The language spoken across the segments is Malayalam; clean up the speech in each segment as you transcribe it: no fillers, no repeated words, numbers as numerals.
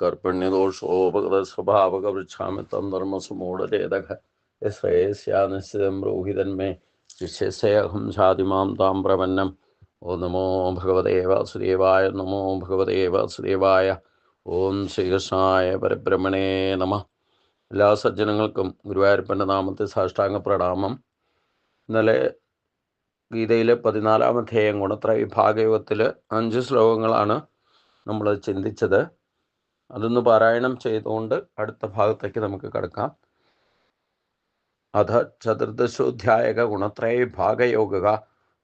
कर्पण्यदोषोपगतस्वभावकवृच्छामि तं धर्मसुमूढचेतः ശ്രേയസ്യാ നിശ്ചിതം ബ്രൂഹിതന്മേ ശിഷ്യസ്യഹം ശാതിമാം താം പ്രപന്നം. ഓം നമോ ഭഗവതേ വാസുദേവായ. നമോ ഭഗവതേ വാസുദേവായ. ഓം ശ്രീകൃഷ്ണായ പരബ്രഹ്മണേ നമ. എല്ലാ സജ്ജനങ്ങൾക്കും ഗുരുവായൂരപ്പൻ്റെ നാമത്തിൽ സാഷ്ടാംഗ പ്രണാമം. ഇന്നലെ ഗീതയിലെ 14-ാം അധ്യായം ഗുണത്രയ വിഭാഗയോഗത്തിൽ 5 ശ്ലോകങ്ങളാണ് നമ്മൾ ചിന്തിച്ചത്. അതൊന്ന് പാരായണം ചെയ്തുകൊണ്ട് അടുത്ത ഭാഗത്തേക്ക് നമുക്ക് കടക്കാം. അഥ ചതുർദശോധ്യായക ഗുണത്രയ വിഭാഗയോഗ.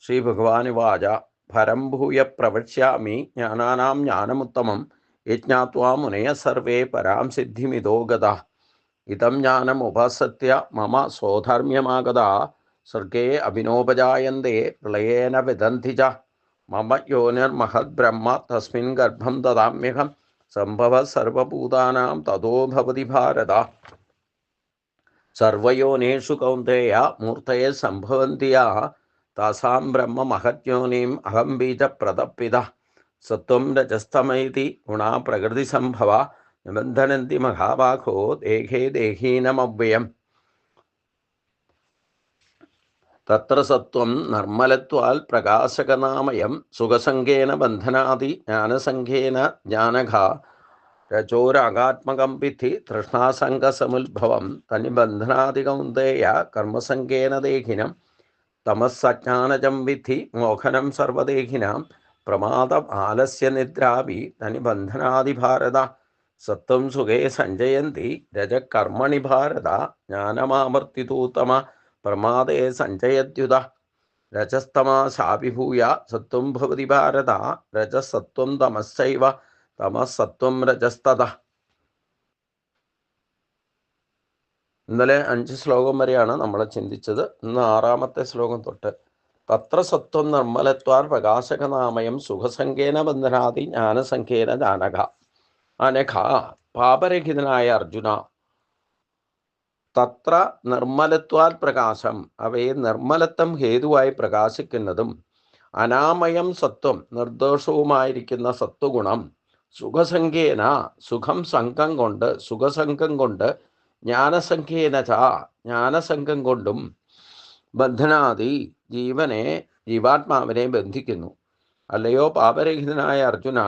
ശ്രീ ഭഗവാനുവാച പരം ഭൂയ പ്രവക്ഷ്യാമി ജ്ഞാനാനാം ജ്ഞാനമുത്തമം യജ്ഞാത്വാ മുനയ സർവേ പരാം സിദ്ധിമിതോ ഗതാഃ. ഇതം ജ്ഞാനമുപസത്യ മമ സ്വധർമ്മ്യമാഗതാ സർഗേ അഭിനോപജായന്തേ പ്രളയേന വിദന്തി ച. മമ യോനിർമഹദ് ബ്രഹ്മ തസ്മിൻ ഗർഭം ദദാമ്യഹം സംഭവ സർവഭൂതാനാം തതോ ഭവതി ഭാരത. സർവയോനേഷു കൗന്ദേയ മൂർത്തയെ സംഭവന്തി യാഃ താസാം ബ്രഹ്മ മഹത്യോനിം അഹം ബീജപ്രദപിത. സത്വം രജസ്തമൈതി ഗുണാ പ്രകൃതി സംഭവ നിബന്ധനന്തി മഹാബാഹോ ദേഹേ ദേഹീനമവ്യയം. തത്ര സത്വം നിർമ്മലത്വാൽ പ്രകാശകനാമയം സുഖസംഗേന ബന്ധനാദി ജ്ഞാനസംഖ്യേന ജ്ഞാനഘ. രജോരാഗാത്മകം വിധി തൃഷ്ണാസംഗസമുദ്ഭവം തനിബന്ധനാദികൗന്ദേയ കർമ്മസംഗേന ദേഹിനം. തമസ്സജ്ഞാനജം വിധി മോഹനം സർവദേഹിനാം പ്രമാദ ആലസ്യ നിദ്രാവി തനിബന്ധനാദി ഭാരത. സത്വം സുഖേ സഞ്ജയന്തി രജകർമ്മണി ഭാരത ജ്ഞാനമാവർത്തിതൂത്തമ പ്രമാദേ സഞ്ജയദ്യുത. രജസ്തമാശാഭിഭൂയ സത്വം ഭവതി ഭാരത രജസത്വം തമശ്ചൈവ തമസത്വം രജസ്തത. ഇന്നലെ 5 ശ്ലോകം വരെയാണ് നമ്മൾ ചിന്തിച്ചത്. ഇന്ന് 6-ാമത്തെ ശ്ലോകം തൊട്ട് തത്ര സത്വം നിർമ്മലത്വാൽ പ്രകാശകനാമയം സുഖസംഖ്യേന ബന്ധനാദി ജ്ഞാനസംഖ്യേന ജാനക. അനഘ പാപരഹിതനായ അർജുന, തത്ര നിർമ്മലത്വാൽ പ്രകാശം അവയെ നിർമ്മലത്വം ഹേതുവായി പ്രകാശിക്കുന്നതും അനാമയം സത്വം നിർദോഷവുമായിരിക്കുന്ന സത്വഗുണം സുഖസംഖ്യേന സുഖം സംഘം കൊണ്ട് സുഖസംഘം കൊണ്ട് ജ്ഞാനസംഖ്യേന ച ജ്ഞാനസംഘം കൊണ്ടും ബന്ധനാദി ജീവാത്മാവിനെ ബന്ധിക്കുന്നു. അല്ലയോ പാപരഹിതനായ അർജുന,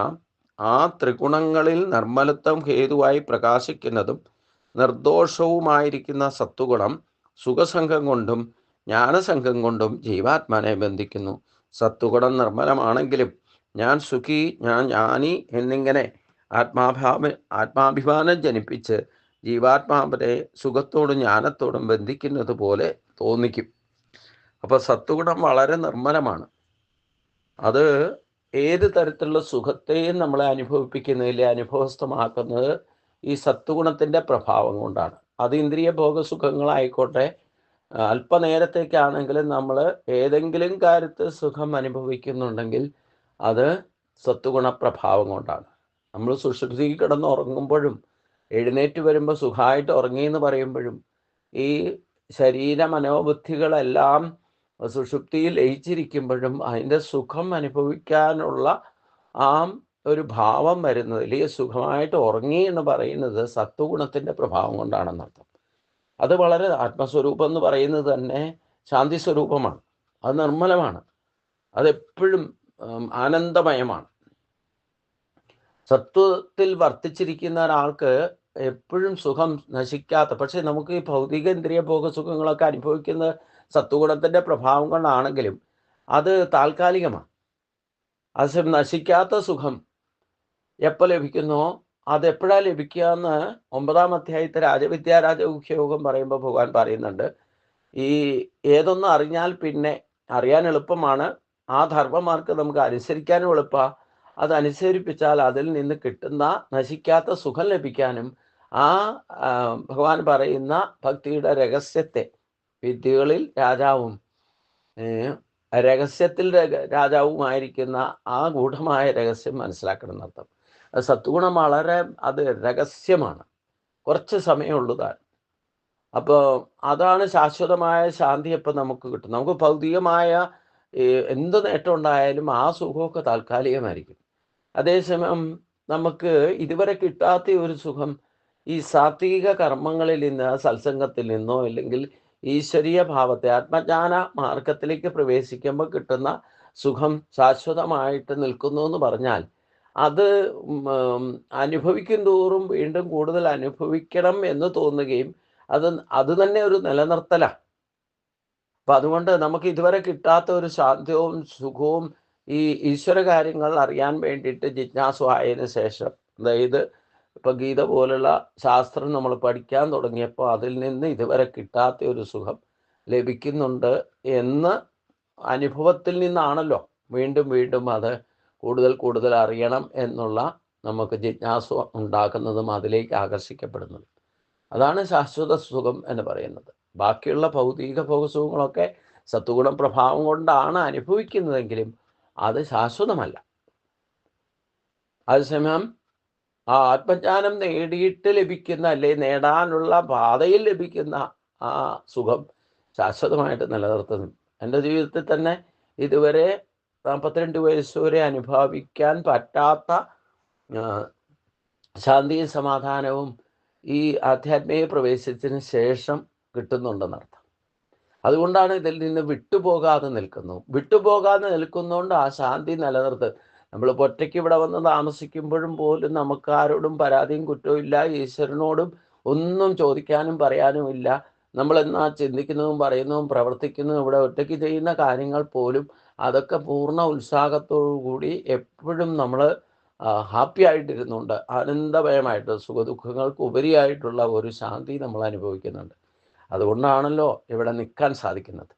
ആ ത്രിഗുണങ്ങളിൽ നിർമ്മലത്വം ഹേതുവായി പ്രകാശിക്കുന്നതും നിർദോഷവുമായിരിക്കുന്ന സത്വഗുണം സുഖസംഘം കൊണ്ടും ജ്ഞാനസംഘം കൊണ്ടും ജീവാത്മാനെ ബന്ധിക്കുന്നു. സത്വഗുണം നിർമ്മലമാണെങ്കിലും ഞാൻ സുഖി, ഞാൻ ജ്ഞാനി എന്നിങ്ങനെ ആത്മാഭിമാനം ജനിപ്പിച്ച് ജീവാത്മാവിനെ സുഖത്തോടും ജ്ഞാനത്തോടും ബന്ധിക്കുന്നത് പോലെ തോന്നിക്കും. അപ്പോൾ സത്വഗുണം വളരെ നിർമ്മലമാണ്. അത് ഏത് തരത്തിലുള്ള സുഖത്തെയും നമ്മളെ അനുഭവിപ്പിക്കുന്നതിൽ അനുഭവസ്ഥമാക്കുന്നത് ഈ സത്വഗുണത്തിൻ്റെ പ്രഭാവം കൊണ്ടാണ്. അത് ഇന്ദ്രിയ ഭോഗസുഖങ്ങളായിക്കോട്ടെ, അല്പനേരത്തേക്കാണെങ്കിലും നമ്മൾ ഏതെങ്കിലും കാര്യത്തിൽ സുഖം അനുഭവിക്കുന്നുണ്ടെങ്കിൽ അത് സത്വഗുണ പ്രഭാവം കൊണ്ടാണ്. നമ്മൾ സുഷുപ്തിയിൽ കിടന്ന് ഉറങ്ങുമ്പോഴും എഴുന്നേറ്റ് വരുമ്പോൾ സുഖമായിട്ട് ഉറങ്ങിയെന്ന് പറയുമ്പോഴും ഈ ശരീര മനോബുദ്ധികളെല്ലാം സുഷുപ്തിയിൽ ലയിച്ചിരിക്കുമ്പോഴും അതിൻ്റെ സുഖം അനുഭവിക്കാനുള്ള ആ ഒരു ഭാവം വരുന്നതിൽ ഈ സുഖമായിട്ട് ഉറങ്ങി എന്ന് പറയുന്നത് സത്വഗുണത്തിൻ്റെ പ്രഭാവം കൊണ്ടാണെന്നർത്ഥം. അത് വളരെ ആത്മസ്വരൂപം എന്ന് പറയുന്നത് തന്നെ ശാന്തി സ്വരൂപമാണ്. അത് നിർമ്മലമാണ്. അതെപ്പോഴും ആനന്ദമയമാണ്. സത്വത്തിൽ വർത്തിച്ചിരിക്കുന്ന ഒരാൾക്ക് എപ്പോഴും സുഖം നശിക്കാത്ത, പക്ഷെ നമുക്ക് ഈ ഭൗതിക ഇന്ദ്രിയ ഭോഗസുഖങ്ങളൊക്കെ അനുഭവിക്കുന്ന സത്വഗുണത്തിൻ്റെ പ്രഭാവം കൊണ്ടാണെങ്കിലും അത് താൽക്കാലികമാണ്. അത് നശിക്കാത്ത സുഖം എപ്പോൾ ലഭിക്കുന്നോ അതെപ്പോഴാണ് ലഭിക്കുക എന്ന് 9-ാം അധ്യായത്തിൽ രാജവിദ്യാ രാജഗുഹ്യയോഗം പറയുമ്പോൾ ഭഗവാൻ പറയുന്നുണ്ട്. ഈ ഏതൊന്നും അറിഞ്ഞാൽ പിന്നെ അറിയാൻ എളുപ്പമാണ്, ആ ധർമ്മമാർക്ക് നമുക്ക് അനുസരിക്കാനും എളുപ്പമാണ്. അതനുസരിപ്പിച്ചാൽ അതിൽ നിന്ന് കിട്ടുന്ന നശിക്കാത്ത സുഖം ലഭിക്കാനും ആ ഭഗവാൻ പറയുന്ന ഭക്തിയുടെ രഹസ്യത്തെ, വിദ്യകളിൽ രാജാവും രഹസ്യത്തിൽ രാജാവുമായിരിക്കുന്ന ആ ഗൂഢമായ രഹസ്യം മനസ്സിലാക്കണം എന്നർത്ഥം. സത്വഗുണം വളരെ അത് രഹസ്യമാണ്, കുറച്ച് സമയമുള്ളതാണ്. അപ്പോൾ അതാണ് ശാശ്വതമായ ശാന്തി. അപ്പം നമുക്ക് കിട്ടും. നമുക്ക് ഭൗതികമായ എന്ത് നേട്ടം ഉണ്ടായാലും ആ സുഖമൊക്കെ താൽക്കാലികമായിരിക്കും. അതേസമയം നമുക്ക് ഇതുവരെ കിട്ടാത്ത ഒരു സുഖം ഈ സാത്വിക കർമ്മങ്ങളിൽ നിന്ന്, സത്സംഗത്തിൽ നിന്നോ, അല്ലെങ്കിൽ ഈശ്വരീയ ഭാവത്തെ ആത്മജ്ഞാന മാർഗത്തിലേക്ക് പ്രവേശിക്കുമ്പോൾ കിട്ടുന്ന സുഖം ശാശ്വതമായിട്ട് നിൽക്കുന്നു എന്ന് പറഞ്ഞാൽ, അത് അനുഭവിക്കും തോറും വീണ്ടും കൂടുതൽ അനുഭവിക്കണം എന്ന് തോന്നുകയും അത് തന്നെ ഒരു നിലനിർത്തലാണ്. അപ്പം അതുകൊണ്ട് നമുക്ക് ഇതുവരെ കിട്ടാത്ത ഒരു ശാന്തവും സുഖവും ഈ ഈശ്വര കാര്യങ്ങൾ അറിയാൻ വേണ്ടിയിട്ട് ജിജ്ഞാസു ആയതിനു ശേഷം, അതായത് ഇപ്പം ഗീത പോലുള്ള ശാസ്ത്രം നമ്മൾ പഠിക്കാൻ തുടങ്ങിയപ്പോൾ അതിൽ നിന്ന് ഇതുവരെ കിട്ടാത്ത ഒരു സുഖം ലഭിക്കുന്നുണ്ട് എന്ന് അനുഭവത്തിൽ നിന്നാണല്ലോ വീണ്ടും വീണ്ടും അത് കൂടുതൽ കൂടുതൽ അറിയണം എന്നുള്ള നമുക്ക് ജിജ്ഞാസ ഉണ്ടാക്കുന്നതും അതിലേക്ക് ആകർഷിക്കപ്പെടുന്നതും. അതാണ് ശാശ്വത സുഖം എന്ന് പറയുന്നത്. ബാക്കിയുള്ള ഭൗതിക ഭോഗസുഖങ്ങളൊക്കെ സത്വഗുണം പ്രഭാവം കൊണ്ടാണ് അനുഭവിക്കുന്നതെങ്കിലും അത് ശാശ്വതമല്ല. അതേസമയം ആ ആത്മജ്ഞാനം നേടിയിട്ട് ലഭിക്കുന്ന, അല്ലെ നേടാനുള്ള പാതയിൽ ലഭിക്കുന്ന ആ സുഖം ശാശ്വതമായിട്ട് നിലനിർത്തുന്നു. എൻ്റെ ജീവിതത്തിൽ തന്നെ ഇതുവരെ 42 വയസ്സ് വരെ അനുഭവിക്കാൻ പറ്റാത്ത ശാന്തിയും സമാധാനവും ഈ ആധ്യാത്മിക പ്രവേശത്തിന് ശേഷം കിട്ടുന്നുണ്ടെന്നർത്ഥം. അതുകൊണ്ടാണ് ഇതിൽ നിന്ന് വിട്ടുപോകാതെ നിൽക്കുന്നതുകൊണ്ട് ആ ശാന്തി നിലനിർത്ത്. നമ്മൾ ഒറ്റയ്ക്ക് ഇവിടെ വന്ന് താമസിക്കുമ്പോഴും പോലും നമുക്ക് ആരോടും പരാതിയും കുറ്റവും ഇല്ല, ഈശ്വരനോടും ഒന്നും ചോദിക്കാനും പറയാനും ഇല്ല. നമ്മൾ എന്നാ ചിന്തിക്കുന്നതും പറയുന്നതും പ്രവർത്തിക്കുന്നതും ഇവിടെ ഒറ്റയ്ക്ക് ചെയ്യുന്ന കാര്യങ്ങൾ പോലും അതൊക്കെ പൂർണ്ണ ഉത്സാഹത്തോടു കൂടി എപ്പോഴും നമ്മൾ ഹാപ്പി ആയിട്ടിരുന്നുണ്ട്, ആനന്ദമയമായിട്ട് സുഖദുഃഖങ്ങൾക്ക് ഉപരിയായിട്ടുള്ള ഒരു ശാന്തി നമ്മൾ അനുഭവിക്കുന്നുണ്ട്. അതുകൊണ്ടാണല്ലോ ഇവിടെ നിൽക്കാൻ സാധിക്കുന്നത്.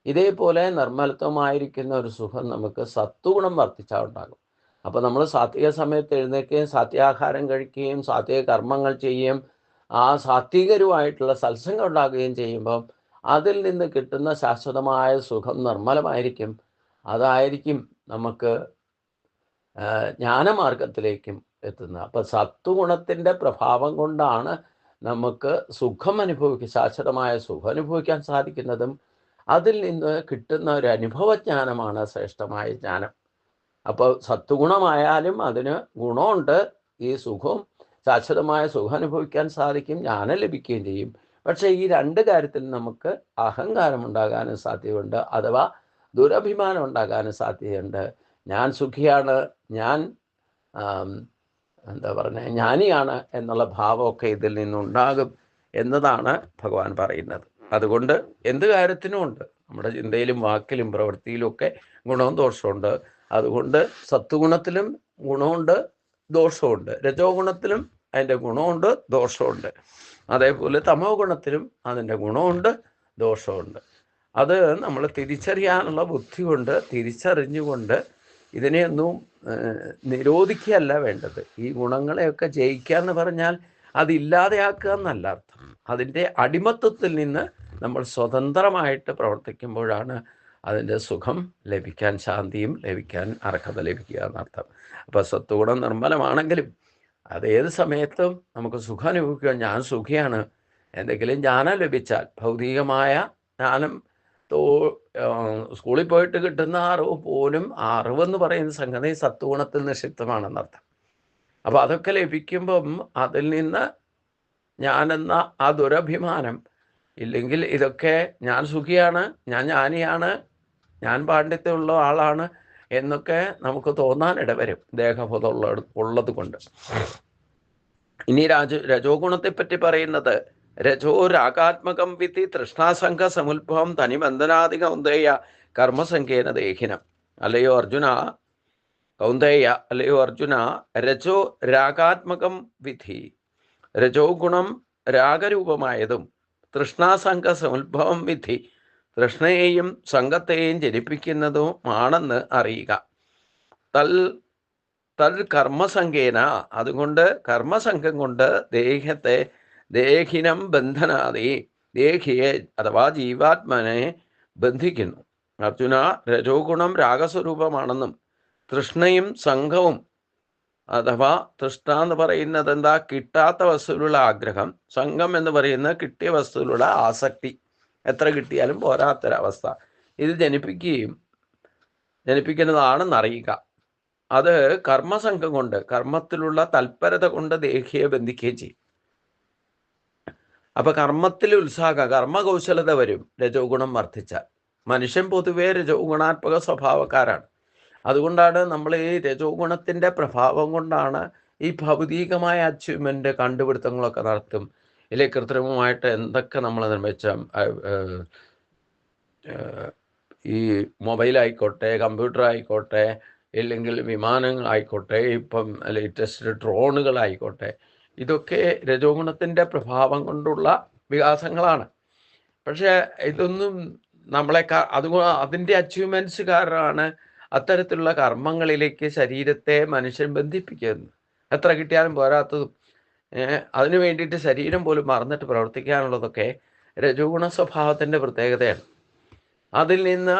ഇതേപോലെ നിർമ്മലത്വമായിരിക്കുന്ന ഒരു സുഖം നമുക്ക് സത്വഗുണം വർദ്ധിച്ചാൽ ഉണ്ടാകും. അപ്പോൾ നമ്മൾ സാത്വിക സമയത്ത് എഴുന്നേൽക്കുകയും സാത്വികാഹാരം കഴിക്കുകയും സാത്വിക കർമ്മങ്ങൾ ചെയ്യുകയും ആ സാത്വികരുമായിട്ടുള്ള സത്സംഗം ഉണ്ടാകുകയും ചെയ്യുമ്പം അതിൽ നിന്ന് കിട്ടുന്ന ശാശ്വതമായ സുഖം നിർമ്മലമായിരിക്കും. അതായിരിക്കും നമുക്ക് ജ്ഞാനമാർഗത്തിലേക്കും എത്തുന്നത്. അപ്പം സത്വഗുണത്തിൻ്റെ പ്രഭാവം കൊണ്ടാണ് നമുക്ക് ശാശ്വതമായ സുഖം അനുഭവിക്കാൻ സാധിക്കുന്നതും അതിൽ നിന്ന് കിട്ടുന്ന ഒരു അനുഭവജ്ഞാനമാണ് ശ്രേഷ്ഠമായ ജ്ഞാനം. അപ്പോൾ സത്വഗുണമായാലും അതിന് ഗുണമുണ്ട്, ഈ സുഖവും ശാശ്വതമായ സുഖം അനുഭവിക്കാൻ സാധിക്കും, ജ്ഞാനം ലഭിക്കുകയും ചെയ്യും. പക്ഷേ ഈ രണ്ട് കാര്യത്തിൽ നമുക്ക് അഹങ്കാരം ഉണ്ടാകാനും സാധ്യതയുണ്ട്, അഥവാ ദുരഭിമാനം ഉണ്ടാകാനും സാധ്യതയുണ്ട്. ഞാൻ സുഖിയാണ്, ഞാൻ ജ്ഞാനിയാണ് എന്നുള്ള ഭാവമൊക്കെ ഇതിൽ നിന്നുണ്ടാകും എന്നതാണ് ഭഗവാൻ പറയുന്നത്. അതുകൊണ്ട് എന്ത് കാര്യത്തിനും ഉണ്ട്, നമ്മുടെ ചിന്തയിലും വാക്കിലും പ്രവൃത്തിയിലും ഒക്കെ ഗുണവും ദോഷമുണ്ട്. അതുകൊണ്ട് സത്വഗുണത്തിലും ഗുണമുണ്ട്, ദോഷമുണ്ട്. രജോ ഗുണത്തിലും അതിൻ്റെ ഗുണമുണ്ട്, ദോഷമുണ്ട്. അതേപോലെ തമോ ഗുണത്തിലും അതിൻ്റെ ഗുണമുണ്ട്, ദോഷമുണ്ട്. അത് നമ്മൾ തിരിച്ചറിയാനുള്ള ബുദ്ധി കൊണ്ട് തിരിച്ചറിഞ്ഞുകൊണ്ട് ഇതിനെയൊന്നും നിരോധിക്കുകയല്ല വേണ്ടത്. ഈ ഗുണങ്ങളെയൊക്കെ ജയിക്കുക എന്ന് പറഞ്ഞാൽ അതില്ലാതെയാക്കുക എന്നല്ല അർത്ഥം. അതിൻ്റെ അടിമത്വത്തിൽ നിന്ന് നമ്മൾ സ്വതന്ത്രമായിട്ട് പ്രവർത്തിക്കുമ്പോഴാണ് അതിൻ്റെ സുഖം ലഭിക്കാൻ, ശാന്തിയും ലഭിക്കാൻ, അർഹത ലഭിക്കുക എന്നർത്ഥം. അപ്പോൾ സത്വഗുണം നിർമ്മലമാണെങ്കിലും അതേത് സമയത്തും നമുക്ക് സുഖം അനുഭവിക്കുക. ഞാൻ സുഖിയാണ്, എന്തെങ്കിലും ജ്ഞാനം ലഭിച്ചാൽ, ഭൗതികമായ ജ്ഞാനം സ്കൂളിൽ പോയിട്ട് കിട്ടുന്ന അറിവ് പോലും, അറിവെന്ന് പറയുന്ന സംഗതി സത്വഗുണത്തിൽ നിക്ഷിപ്തമാണെന്നർത്ഥം. അപ്പോൾ അതൊക്കെ ലഭിക്കുമ്പം അതിൽ നിന്ന് ഞാനെന്ന ആ ദുരഭിമാനം ഇല്ലെങ്കിൽ, ഇതൊക്കെ ഞാൻ സുഖിയാണ്, ഞാൻ ജ്ഞാനിയാണ്, ഞാൻ പാണ്ഡിത്യമുള്ള ആളാണ് എന്നൊക്കെ നമുക്ക് തോന്നാൻ ഇടവരും, ദേഹബോധം ഉള്ളത് കൊണ്ട്. ഇനി രജോ ഗുണത്തെപ്പറ്റി പറയുന്നത്, രജോ രാഗാത്മകം വിധി തൃഷ്ണാസംഘ സമുദ്ഭവം തനിബന്ധനാദി കൗന്ദേയ കർമ്മസംഖ്യേന ദേഹിനം. അല്ലയോ അർജുന, രജോ രാഗാത്മകം വിധി, രജോ ഗുണം രാഗരൂപമായതും തൃഷ്ണാസംഘ സമുദ്ഭവം വിധി, തൃഷ്ണയെയും സംഘത്തെയും ജനിപ്പിക്കുന്നതുമാണെന്ന് അറിയുക. തൽ കർമ്മസംഖ്യേന, അതുകൊണ്ട് കർമ്മസംഘം കൊണ്ട് ദേഹിനം ബന്ധനാദി, ദേഹിയെ അഥവാ ജീവാത്മനെ ബന്ധിക്കുന്നു. അർജുന, രജോ ഗുണം രാഗസ്വരൂപമാണെന്നും തൃഷ്ണയും സംഘവും, അഥവാ തൃഷ്ണ എന്ന് പറയുന്നത് എന്താ? കിട്ടാത്ത വസ്തുവിലുള്ള ആഗ്രഹം. സംഘം എന്ന് പറയുന്നത് കിട്ടിയ വസ്തുവിലുള്ള ആസക്തി, എത്ര കിട്ടിയാലും പോരാത്തൊരവസ്ഥ. ഇത് ജനിപ്പിക്കുന്നതാണെന്ന് അറിയുക. അത് കർമ്മസംഘം കൊണ്ട്, കർമ്മത്തിലുള്ള തൽപരത കൊണ്ട് ദേഹിയെ ബന്ധിക്കുകയും ചെയ്യും. അപ്പൊ കർമ്മത്തിൽ കർമ്മകൗശലത വരും രജോ ഗുണം വർദ്ധിച്ചാൽ. മനുഷ്യൻ പൊതുവേ രജോ ഗുണാത്മക സ്വഭാവക്കാരാണ്. അതുകൊണ്ടാണ് നമ്മൾ ഈ രജോ ഗുണത്തിന്റെ പ്രഭാവം കൊണ്ടാണ് ഈ ഭൗതികമായ അച്ചീവ്മെന്റ് കണ്ടുപിടുത്തങ്ങളൊക്കെ നടത്തും. ഇല്ലെ കൃത്രിമമായിട്ട് എന്തൊക്കെ നമ്മൾ നിർമ്മിച്ച ഈ മൊബൈലായിക്കോട്ടെ, കമ്പ്യൂട്ടർ ആയിക്കോട്ടെ, ഇല്ലെങ്കിൽ വിമാനങ്ങളായിക്കോട്ടെ, ഇപ്പം ലേറ്റസ്റ്റ് ഡ്രോണുകളായിക്കോട്ടെ, ഇതൊക്കെ രജോ ഗുണത്തിന്റെ പ്രഭാവം കൊണ്ടുള്ള വികാസങ്ങളാണ്. പക്ഷെ ഇതൊന്നും നമ്മളെ അതിൻ്റെ അച്ചീവ്മെന്റ്സ് കാരണമാണ് അത്തരത്തിലുള്ള കർമ്മങ്ങളിലേക്ക് ശരീരത്തെ മനുഷ്യൻ ബന്ധിപ്പിക്കുന്നത്. എത്ര കിട്ടിയാലും പോരാത്തതും അതിനു വേണ്ടിയിട്ട് ശരീരം പോലും മറന്നിട്ട് പ്രവർത്തിക്കാനുള്ളതൊക്കെ രജോ ഗുണ സ്വഭാവത്തിന്റെ പ്രത്യേകതയാണ്. അതിൽ നിന്ന്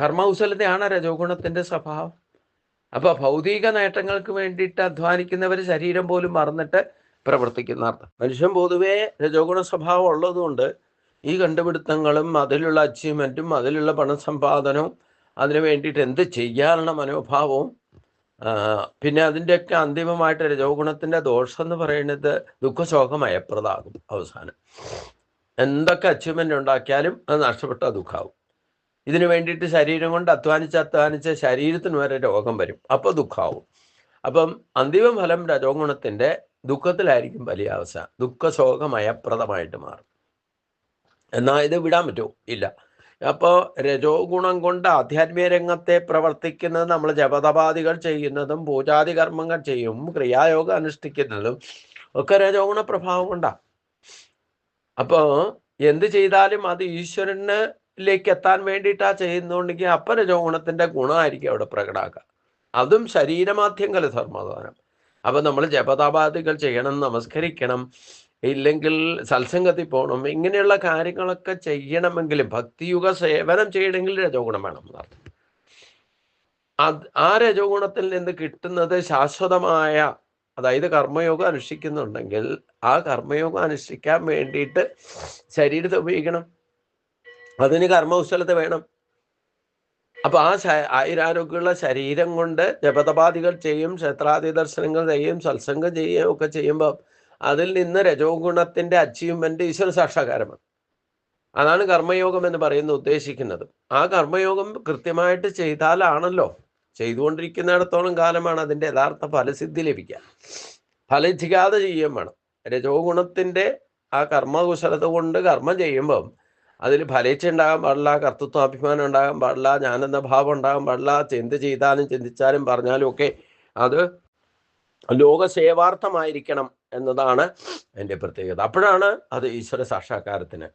കർമ്മകുശലതയാണ് രജോ ഗുണത്തിന്റെ സ്വഭാവം. അപ്പൊ ഭൗതിക നേട്ടങ്ങൾക്ക് വേണ്ടിയിട്ട് അധ്വാനിക്കുന്നവർ ശരീരം പോലും മറന്നിട്ട് പ്രവർത്തിക്കുന്ന അർത്ഥം. മനുഷ്യൻ പൊതുവേ രജോ ഗുണ സ്വഭാവം ഉള്ളതുകൊണ്ട് ഈ കണ്ടുപിടുത്തങ്ങളും അതിലുള്ള അച്ചീവ്മെന്റും അതിലുള്ള പണസമ്പാദനവും അതിനു വേണ്ടിയിട്ട് എന്ത് ചെയ്യാനുള്ള മനോഭാവവും, പിന്നെ അതിൻ്റെയൊക്കെ അന്തിമമായിട്ട് രജോ ഗുണത്തിന്റെ ദോഷം എന്ന് പറയുന്നത് ദുഃഖശോകമയപ്രദാകും. അവസാനം എന്തൊക്കെ അച്ചീവ്മെന്റ് ഉണ്ടാക്കിയാലും അത് നഷ്ടപ്പെട്ട ദുഃഖാവും. ഇതിനു വേണ്ടിയിട്ട് ശരീരം കൊണ്ട് അധ്വാനിച്ച് ശരീരത്തിന് വരെ രോഗം വരും, അപ്പോൾ ദുഃഖാവും. അപ്പം അന്തിമ ഫലം രജോ ഗുണത്തിന്റെ ദുഃഖത്തിലായിരിക്കും വലിയ അവസാനം, ദുഃഖശോകമയപ്രദമായിട്ട് മാറും. എന്നാൽ ഇത് വിടാൻ പറ്റുമോ? ഇല്ല. അപ്പോൾ രജോ ഗുണം കൊണ്ട് ആധ്യാത്മിക രംഗത്തെ പ്രവർത്തിക്കുന്നത്, നമ്മൾ ജപതപാദികൾ ചെയ്യുന്നതും പൂജാതി കർമ്മങ്ങൾ ചെയ്യും, ക്രിയായോഗം അനുഷ്ഠിക്കുന്നതും ഒക്കെ രജോ ഗുണ പ്രഭാവം കൊണ്ടാണ്. അപ്പോൾ എന്ത് ചെയ്താലും അത് ഈശ്വരനിലേക്ക് എത്താൻ വേണ്ടിയിട്ടാണ് ചെയ്യുന്നുണ്ടെങ്കിൽ അപ്പം രജോ ഗുണത്തിന്റെ ഗുണമായിരിക്കും അവിടെ പ്രകടാക്കുക. അതും ശരീരമാധ്യങ്കല ധർമ്മദാനം. അപ്പം നമ്മൾ ജപതപാദികൾ ചെയ്യണം, നമസ്കരിക്കണം, ഇല്ലെങ്കിൽ സത്സംഗത്തിൽ പോകണം, ഇങ്ങനെയുള്ള കാര്യങ്ങളൊക്കെ ചെയ്യണമെങ്കിലും ഭക്തിയുഗ സേവനം ചെയ്യണമെങ്കിൽ രജോ ഗുണം വേണം എന്നർത്ഥം. ആ രജോ ഗുണത്തിൽ നിന്ന് കിട്ടുന്നത് ശാശ്വതമായ, അതായത് കർമ്മയോഗം അനുഷ്ഠിക്കുന്നുണ്ടെങ്കിൽ ആ കർമ്മയോഗം അനുഷ്ഠിക്കാൻ വേണ്ടിയിട്ട് ശരീരത്തെ ഉപയോഗിക്കണം, അതിന് കർമ്മകുശലത വേണം. അപ്പൊ ആ ആയുരാരോഗ്യമുള്ള ശരീരം കൊണ്ട് ജപതപാദികൾ ചെയ്യും, ക്ഷേത്രാദി ദർശനങ്ങൾ ചെയ്യും, സത്സംഗം ചെയ്യുകയും ഒക്കെ ചെയ്യുമ്പോൾ അതിൽ നിന്ന് രജോ ഗുണത്തിന്റെ അച്ചീവ്മെന്റ് ഈശ്വര സാക്ഷാത്കാരമാണ്. അതാണ് കർമ്മയോഗം എന്ന് പറയുന്നത് ഉദ്ദേശിക്കുന്നത്. ആ കർമ്മയോഗം കൃത്യമായിട്ട് ചെയ്താലാണല്ലോ, ചെയ്തുകൊണ്ടിരിക്കുന്നിടത്തോളം കാലമാണ് അതിൻ്റെ യഥാർത്ഥ ഫലസിദ്ധി ലഭിക്കുക. ഫലിക്കാതെ ചെയ്യുകയും വേണം. രജോ ഗുണത്തിന്റെ ആ കർമ്മകുശലത കൊണ്ട് കർമ്മം ചെയ്യുമ്പം അതിൽ ഫലിച്ച ഉണ്ടാകാൻ പാടില്ല, കർത്തൃത്വാഭിമാനം ഉണ്ടാകാൻ പാടില്ല, ഞാനെന്ന ഭാവം ഉണ്ടാകാൻ പാടില്ല. എന്ത് ചെയ്താലും ചിന്തിച്ചാലും പറഞ്ഞാലും ഒക്കെ അത് ലോകസേവാർത്ഥമായിരിക്കണം എന്നതാണ് എൻ്റെ പ്രത്യേകത. അപ്പോഴാണ് അത് ഈശ്വര സാക്ഷാത്കാരത്തിന്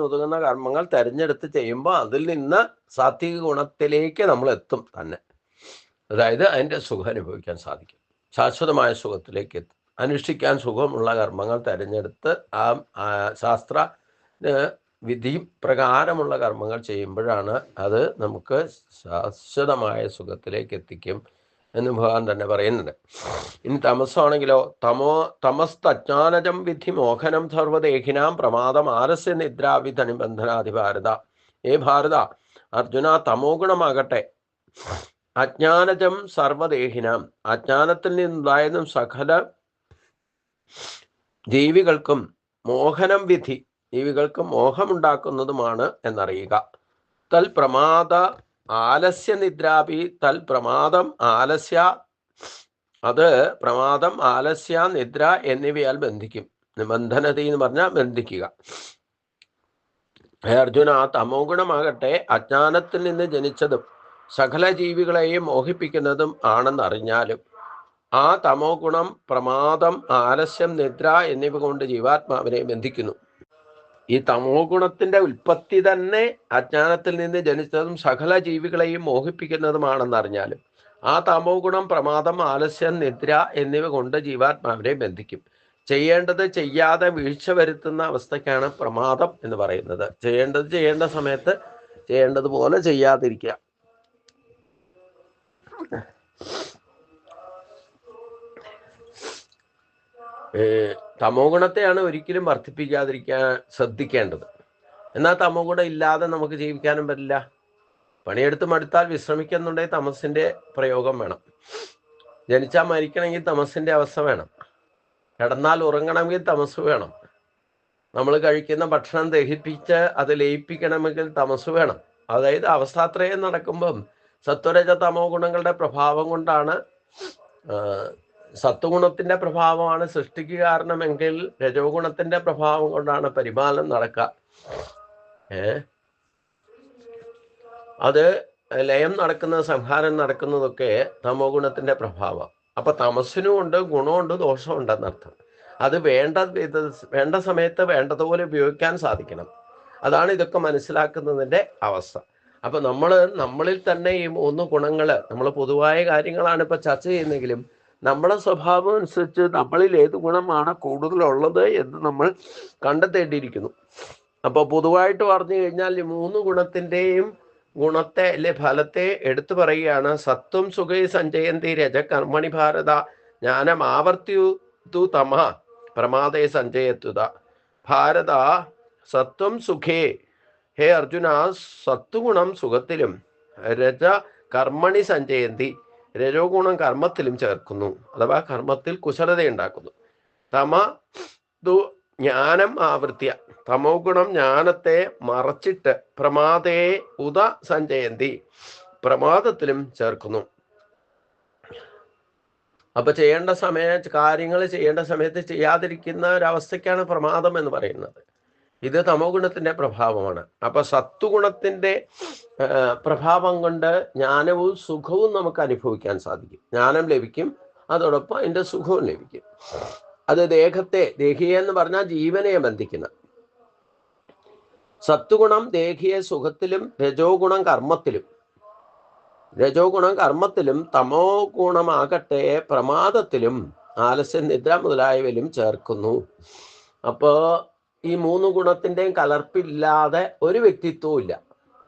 ഉതകുന്ന കർമ്മങ്ങൾ തിരഞ്ഞെടുത്ത് ചെയ്യുമ്പോൾ അതിൽ നിന്ന് സാത്വിക ഗുണത്തിലേക്ക് നമ്മൾ എത്തും തന്നെ. അതായത് അതിൻ്റെ സുഖം അനുഭവിക്കാൻ സാധിക്കും, ശാശ്വതമായ സുഖത്തിലേക്ക് എത്തും. അനുഷ്ഠിക്കാൻ സുഖമുള്ള കർമ്മങ്ങൾ തിരഞ്ഞെടുത്ത് ആ ശാസ്ത്ര വിധി പ്രകാരമുള്ള കർമ്മങ്ങൾ ചെയ്യുമ്പോഴാണ് അത് നമുക്ക് ശാശ്വതമായ സുഖത്തിലേക്ക് എത്തിക്കും എന്ന് ഭഗവാൻ തന്നെ പറയുന്നുണ്ട്. ഇനി തമസ്സാണെങ്കിലോ, തമസ്തജ്ഞാനജം വിധി മോഹനം സർവദേഹിനാം പ്രമാദം ആലസ്യ നിദ്രാവിധ നിബന്ധനാധി ഭാരത. ഭാരത, അർജുന, തമോ ഗുണമാകട്ടെ അജ്ഞാനജം സർവദേഹിനാം, അജ്ഞാനത്തിൽ നിന്നുണ്ടായതും സകല ജീവികൾക്കും മോഹനം വിധി, ജീവികൾക്ക് മോഹമുണ്ടാക്കുന്നതുമാണ് എന്നറിയുക. തൽ പ്രമാദ ആലസ്യ നിദ്രാപി, തൽ പ്രമാദം ആലസ്യ, അത് പ്രമാദം ആലസ്യ നിദ്ര എന്നിവയാൽ ബന്ധിക്കും. നിബന്ധനത എന്ന് പറഞ്ഞാൽ ബന്ധിക്കുക. അർജുന, തമോ ഗുണമാകട്ടെ അജ്ഞാനത്തിൽ നിന്ന് ജനിച്ചതും സകല ജീവികളെയും മോഹിപ്പിക്കുന്നതും ആണെന്നറിഞ്ഞാലും ആ തമോ ഗുണം പ്രമാദം ആലസ്യം നിദ്ര എന്നിവ കൊണ്ട് ജീവാത്മാവിനെ ബന്ധിക്കുന്നു. ഈ തമോ ഗുണത്തിന്റെ ഉൽപ്പത്തി തന്നെ അജ്ഞാനത്തിൽ നിന്ന് ജനിച്ചതും സകല ജീവികളെയും മോഹിപ്പിക്കുന്നതുമാണെന്നറിഞ്ഞാലും ആ തമോ ഗുണം പ്രമാദം ആലസ്യം നിദ്ര എന്നിവ കൊണ്ട് ജീവാത്മാവിനെ ബന്ധിക്കും. ചെയ്യേണ്ടത് ചെയ്യാതെ വീഴ്ച വരുത്തുന്ന അവസ്ഥയ്ക്കാണ് പ്രമാദം എന്ന് പറയുന്നത്. ചെയ്യേണ്ടത് ചെയ്യേണ്ട സമയത്ത് ചെയ്യേണ്ടതുപോലെ ചെയ്യാതിരിക്കുക. തമോ ഗുണത്തെയാണ് ഒരിക്കലും വർദ്ധിപ്പിക്കാതിരിക്കാൻ ശ്രദ്ധിക്കേണ്ടത്. എന്നാൽ തമോ ഗുണം ഇല്ലാതെ നമുക്ക് ജീവിക്കാനും പറ്റില്ല. പണിയെടുത്ത് മടുത്താൽ വിശ്രമിക്കുന്നുണ്ടെങ്കിൽ തമസിന്റെ പ്രയോഗം വേണം. ജനിച്ചാൽ മരിക്കണമെങ്കിൽ തമസിന്റെ അവസ്ഥ വേണം. കിടന്നാൽ ഉറങ്ങണമെങ്കിൽ തമസ് വേണം. നമ്മൾ കഴിക്കുന്ന ഭക്ഷണം ദഹിപ്പിച്ച് അത് ലയിപ്പിക്കണമെങ്കിൽ തമസ് വേണം. അതായത് അവസ്ഥാത്രയം നടക്കുമ്പം സത്വരജ തമോ ഗുണങ്ങളുടെ പ്രഭാവം കൊണ്ടാണ്, സത്വഗുണത്തിന്റെ പ്രഭാവമാണ് സൃഷ്ടിക്ക് കാരണമെങ്കിൽ രജോ ഗുണത്തിന്റെ പ്രഭാവം കൊണ്ടാണ് പരിപാലനം നടക്കുക. അത് ലയം നടക്കുന്ന, സംഹാരം നടക്കുന്നതൊക്കെ തമോ ഗുണത്തിന്റെ പ്രഭാവം. അപ്പൊ തമസ്സിനുമുണ്ട് ഗുണമുണ്ട് ദോഷമുണ്ടെന്നർത്ഥം. അത് വേണ്ട സമയത്ത് വേണ്ടതുപോലെ ഉപയോഗിക്കാൻ സാധിക്കണം. അതാണ് ഇതൊക്കെ മനസ്സിലാക്കുന്നതിന്റെ അവസ്ഥ. അപ്പൊ നമ്മളിൽ തന്നെ ഈ 3 ഗുണങ്ങള്, നമ്മൾ പൊതുവായ കാര്യങ്ങളാണ് ഇപ്പൊ ചർച്ച ചെയ്യുന്നെങ്കിലും നമ്മളെ സ്വഭാവം അനുസരിച്ച് നമ്മളിൽ ഏത് ഗുണമാണ് കൂടുതലുള്ളത് എന്ന് നമ്മൾ കണ്ടെത്തേണ്ടിയിരിക്കുന്നു. അപ്പൊ പൊതുവായിട്ട് പറഞ്ഞു കഴിഞ്ഞാൽ ഈ 3 ഗുണത്തിന്റെയും ഗുണത്തെ അല്ലെ ഫലത്തെ എടുത്തു പറയുകയാണ്. സത്വം സുഖേ സഞ്ചയന്തി രജ കർമ്മണി ഭാരത ജ്ഞാനം ആവർത്തിയു തമ പ്രമാദേ സഞ്ചയത്വത. ഭാരത സത്വം സുഖേ, ഹേ അർജുന, സത്വഗുണം സുഖത്തിലും രജ കർമ്മണി സഞ്ചയന്തി, രജോ ഗുണം കർമ്മത്തിലും ചേർക്കുന്നു, അഥവാ കർമ്മത്തിൽ കുശലത ഉണ്ടാക്കുന്നു. തമ ദു ജ്ഞാനം ആവൃത്യ, തമോ ഗുണം ജ്ഞാനത്തെ മറച്ചിട്ട് പ്രമാദേ ഉദ സഞ്ചയന്തി, പ്രമാദത്തിലും ചേർക്കുന്നു. അപ്പൊ കാര്യങ്ങൾ ചെയ്യേണ്ട സമയത്ത് ചെയ്യാതിരിക്കുന്ന ഒരവസ്ഥയ്ക്കാണ് പ്രമാദം എന്ന് പറയുന്നത്. ഇത് തമോ ഗുണത്തിന്റെ പ്രഭാവമാണ്. അപ്പൊ സത്വഗുണത്തിന്റെ പ്രഭാവം കൊണ്ട് ജ്ഞാനവും സുഖവും നമുക്ക് അനുഭവിക്കാൻ സാധിക്കും. ജ്ഞാനം ലഭിക്കും, അതോടൊപ്പം അതിന്റെ സുഖവും ലഭിക്കും. അത് ദേഹിയെ എന്ന് പറഞ്ഞാൽ ജീവനെ ബന്ധിക്കുന്ന. സത്വഗുണം ദേഹിയെ സുഖത്തിലും രജോ ഗുണം കർമ്മത്തിലും തമോ ഗുണമാകട്ടെ പ്രമാദത്തിലും ആലസ്യം, നിദ്ര മുതലായവയിലും ചേർക്കുന്നു. അപ്പോ ഈ 3 ഗുണത്തിന്റെയും കലർപ്പില്ലാതെ ഒരു വ്യക്തിത്വവും ഇല്ല.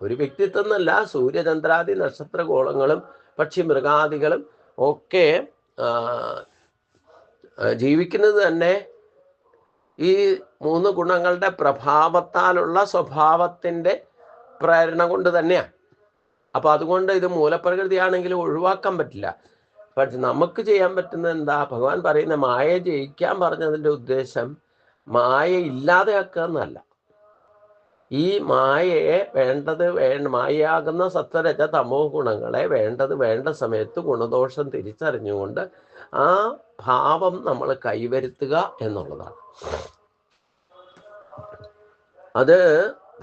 ഒരു വ്യക്തിത്വം എന്നല്ല, സൂര്യചന്ദ്രാദി നക്ഷത്രഗോളങ്ങളും പക്ഷി മൃഗാദികളും ഒക്കെ ജീവിക്കുന്നത് തന്നെ ഈ 3 ഗുണങ്ങളുടെ പ്രഭാവത്താലുള്ള സ്വഭാവത്തിന്റെ പ്രേരണ കൊണ്ട് തന്നെയാണ്. അപ്പൊ അതുകൊണ്ട് ഇത് മൂലപ്രകൃതിയാണെങ്കിലും ഒഴിവാക്കാൻ പറ്റില്ല. പക്ഷെ നമുക്ക് ചെയ്യാൻ പറ്റുന്നത് എന്താ? ഭഗവാൻ പറയുന്ന മായ ജയിക്കാൻ പറഞ്ഞതിന്റെ ഉദ്ദേശം മായ ഇല്ലാതെയാക്കുക എന്നല്ല. ഈ മായയെ മായയാകുന്ന സത്വരജ തമോ ഗുണങ്ങളെ വേണ്ട സമയത്ത് ഗുണദോഷം തിരിച്ചറിഞ്ഞുകൊണ്ട് ആ ഭാവം നമ്മൾ കൈവരുത്തുക എന്നുള്ളതാണ്. അത്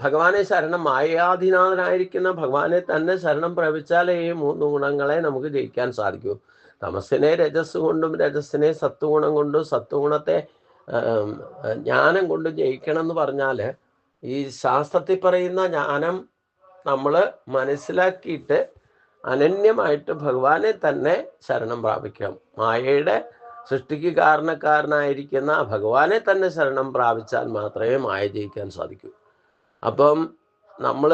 ഭഗവാനെ ശരണം, മായാധീനാഥനായിരിക്കുന്ന ഭഗവാനെ തന്നെ ശരണം പ്രാപിച്ചാലേ ഈ 3 ഗുണങ്ങളെ നമുക്ക് ജയിക്കാൻ സാധിക്കൂ. തമസ്സിനെ രജസ് കൊണ്ടും രജസ്സിനെ സത്വഗുണം കൊണ്ടും സത്വഗുണത്തെ ജ്ഞാനം കൊണ്ട് ജയിക്കണം എന്ന് പറഞ്ഞാൽ ഈ ശാസ്ത്രത്തിൽ പറയുന്ന ജ്ഞാനം നമ്മൾ മനസ്സിലാക്കിയിട്ട് അനന്യമായിട്ട് ഭഗവാനെ തന്നെ ശരണം പ്രാപിക്കാം. മായയുടെ സൃഷ്ടിക്ക് കാരണക്കാരനായിരിക്കുന്ന ഭഗവാനെ തന്നെ ശരണം പ്രാപിച്ചാൽ മാത്രമേ മായ ജയിക്കാൻ സാധിക്കൂ. അപ്പം നമ്മൾ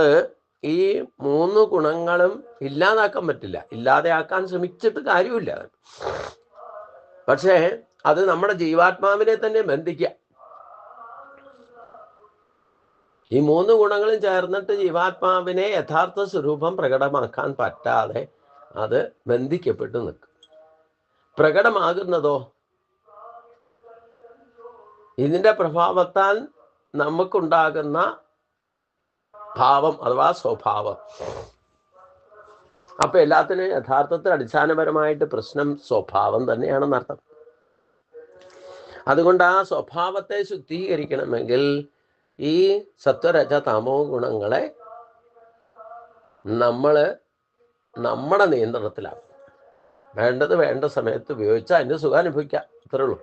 ഈ 3 ഗുണങ്ങളും ഇല്ലാതാക്കാൻ പറ്റില്ല. ഇല്ലാതെയാക്കാൻ ശ്രമിച്ചിട്ട് കാര്യമില്ല. പക്ഷേ അത് നമ്മുടെ ജീവാത്മാവിനെ തന്നെ ബന്ധിക്കുക. ഈ 3 ഗുണങ്ങളും ചേർന്നിട്ട് ജീവാത്മാവിനെ യഥാർത്ഥ സ്വരൂപം പ്രകടമാക്കാൻ പറ്റാതെ അത് ബന്ധിക്കപ്പെട്ടു നിൽക്കും. പ്രകടമാകുന്നതോ ഇതിന്റെ പ്രഭാവത്താൽ നമുക്കുണ്ടാകുന്ന ഭാവം അഥവാ സ്വഭാവം. അപ്പൊ എല്ലാത്തിനും യഥാർത്ഥത്തിൽ അടിസ്ഥാനപരമായിട്ട് പ്രശ്നം സ്വഭാവം തന്നെയാണെന്നർത്ഥം. അതുകൊണ്ട് ആ സ്വഭാവത്തെ ശുദ്ധീകരിക്കണമെങ്കിൽ ഈ സത്വരജ തമോ ഗുണങ്ങളെ നമ്മുടെ നിയന്ത്രണത്തിലാകും. വേണ്ടത് വേണ്ട സമയത്ത് ഉപയോഗിച്ചാൽ അതിൻ്റെ സുഖം അനുഭവിക്കാം, അത്രേ ഉള്ളൂ.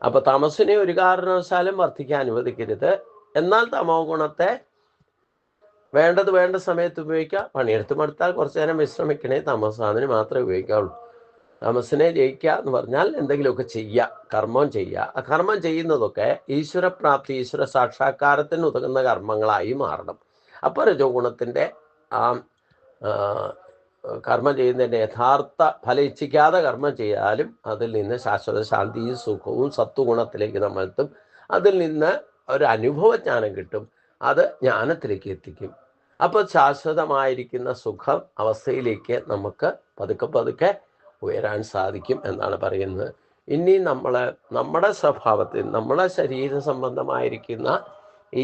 അപ്പൊ തമസ്സിനെ ഒരു കാരണവശാലും വർദ്ധിക്കാൻ അനുവദിക്കരുത്. എന്നാൽ തമോ ഗുണത്തെ വേണ്ടത് വേണ്ട സമയത്ത് ഉപയോഗിക്കുക. പണിയെടുത്ത് മടുത്താൽ കുറച്ചു നേരം വിശ്രമിക്കണേ, തമസാതിന് മാത്രമേ ഉപയോഗിക്കാവുള്ളൂ. തമസ്സിനെ ജയിക്കുക എന്ന് പറഞ്ഞാൽ എന്തെങ്കിലുമൊക്കെ ചെയ്യുക, കർമ്മം ചെയ്യുക. ആ കർമ്മം ചെയ്യുന്നതൊക്കെ ഈശ്വരപ്രാപ്തി, ഈശ്വര സാക്ഷാത്കാരത്തിന് ഉതകുന്ന കർമ്മങ്ങളായി മാറണം. അപ്പോൾ രജോ ഗുണത്തിൻ്റെ ആ കർമ്മം ചെയ്യുന്നതിൻ്റെ യഥാർത്ഥ ഫലം ഇച്ഛിക്കാതെ കർമ്മം ചെയ്താലും അതിൽ നിന്ന് ശാശ്വത ശാന്തിയും സുഖവും സത്വഗുണത്തിലേക്ക് നമ്മൾ എത്തും. അതിൽ നിന്ന് ഒരു അനുഭവജ്ഞാനം കിട്ടും. അത് ജ്ഞാനത്തിലേക്ക് എത്തിക്കും. അപ്പോൾ ശാശ്വതമായിരിക്കുന്ന സുഖം അവസ്ഥയിലേക്ക് നമുക്ക് പതുക്കെ പതുക്കെ ഉയരാൻ സാധിക്കും എന്നാണ് പറയുന്നത്. ഇനി നമ്മുടെ സ്വഭാവത്തിൽ നമ്മുടെ ശരീര സംബന്ധമായിരിക്കുന്ന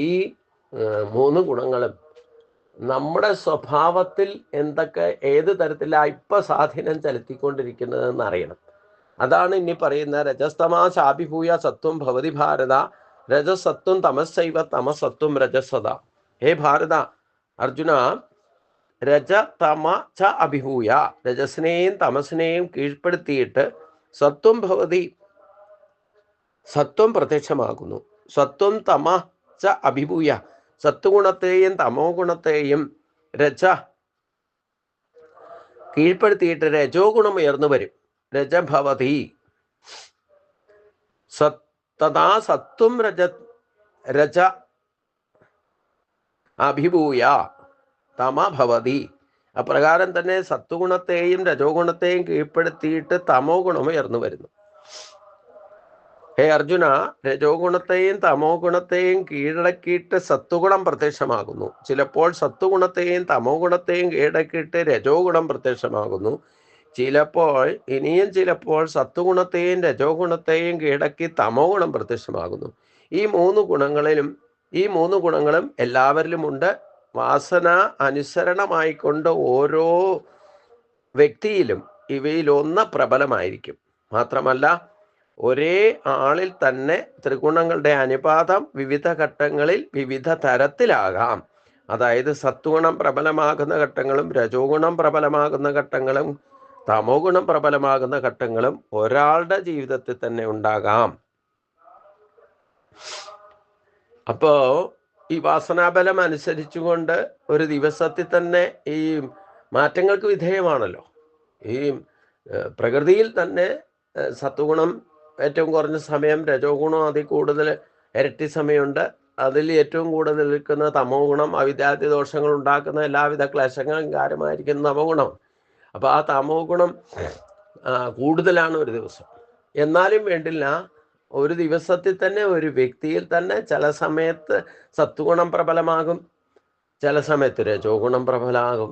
ഈ 3 ഗുണങ്ങളും നമ്മുടെ സ്വഭാവത്തിൽ എന്തൊക്കെ ഏത് തരത്തിലാണ് ഇപ്പം സ്വാധീനം ചെലുത്തിക്കൊണ്ടിരിക്കുന്നതെന്ന് അറിയണം. അതാണ് ഇനി പറയുന്ന രജസ്തമാശാഭിഭൂയ സത്വം ഭവതി ഭാരത രജസത്വം തമസ്സൈവ തമസത്വം രജസത. ഹേ ഭാരത, അർജുന, രജ തമ ച അഭിഭൂയ, രജസിനെയും തമസിനെയും കീഴ്പ്പെടുത്തിയിട്ട് സത്വം ഭവതി, സത്വം പ്രത്യക്ഷമാകുന്നു. സത്വം തമ ച അഭിഭൂയ, സത്വഗുണത്തെയും തമോ ഗുണത്തെയും രജ കീഴ്പ്പെടുത്തിയിട്ട് രജോ ഗുണം ഉയർന്നു വരും. രജഭവതി തഥാ സത്വം രജ അഭിഭൂയ തമ ഭവതി. അപ്രകാരം തന്നെ സത്വഗുണത്തെയും രജോ ഗുണത്തെയും കീഴ്പ്പെടുത്തിയിട്ട് തമോ ഗുണം ഉയർന്നു വരുന്നു. ഹേ അർജുന, രജോ ഗുണത്തെയും തമോ ഗുണത്തെയും കീഴടക്കിയിട്ട് സത്വഗുണം പ്രത്യക്ഷമാകുന്നു. ചിലപ്പോൾ സത്വഗുണത്തെയും തമോ ഗുണത്തെയും കീഴടക്കിയിട്ട് രജോ ഗുണം പ്രത്യക്ഷമാകുന്നു. ഇനിയും ചിലപ്പോൾ സത്വഗുണത്തെയും രജോ ഗുണത്തെയും കീഴടക്കി തമോ ഗുണം പ്രത്യക്ഷമാകുന്നു. ഈ മൂന്ന് ഗുണങ്ങളും എല്ലാവരിലുമുണ്ട്. വാസന അനുസരണമായിക്കൊണ്ട് ഓരോ വ്യക്തിയിലും ഇവയിലൊന്ന് പ്രബലമായിരിക്കും. മാത്രമല്ല, ഒരേ ആളിൽ തന്നെ ത്രിഗുണങ്ങളുടെ അനുപാതം വിവിധ ഘട്ടങ്ങളിൽ വിവിധ തരത്തിലാകാം. അതായത് സത്വഗുണം പ്രബലമാകുന്ന ഘട്ടങ്ങളും രജോ ഗുണം പ്രബലമാകുന്ന ഘട്ടങ്ങളും തമോ ഗുണം പ്രബലമാകുന്ന ഘട്ടങ്ങളും ഒരാളുടെ ജീവിതത്തിൽ തന്നെ ഉണ്ടാകാം. അപ്പോ ഈ വാസനാബലം അനുസരിച്ചുകൊണ്ട് ഒരു ദിവസത്തിൽ തന്നെ ഈ മാറ്റങ്ങൾക്ക് വിധേയമാണല്ലോ. ഈ പ്രകൃതിയിൽ തന്നെ സത്വഗുണം ഏറ്റവും കുറഞ്ഞ സമയം, രജോ ഗുണം അതിൽ കൂടുതൽ ഇരട്ടി സമയമുണ്ട്. അതിൽ ഏറ്റവും കൂടുതൽ നിൽക്കുന്ന തമോ ഗുണം അവിദ്യാർത്ഥി ദോഷങ്ങൾ ഉണ്ടാക്കുന്ന എല്ലാവിധ ക്ലേശങ്ങളും കാര്യമായിരിക്കുന്ന തമോ ഗുണം. അപ്പോൾ ആ തമോ ഗുണം കൂടുതലാണ് ഒരു ദിവസം. എന്നാലും വേണ്ടില്ല, ഒരു ദിവസത്തിൽ തന്നെ ഒരു വ്യക്തിയിൽ തന്നെ ചില സമയത്ത് സത്വഗുണം പ്രബലമാകും, ചില സമയത്ത് രജോ ഗുണം പ്രബലമാകും,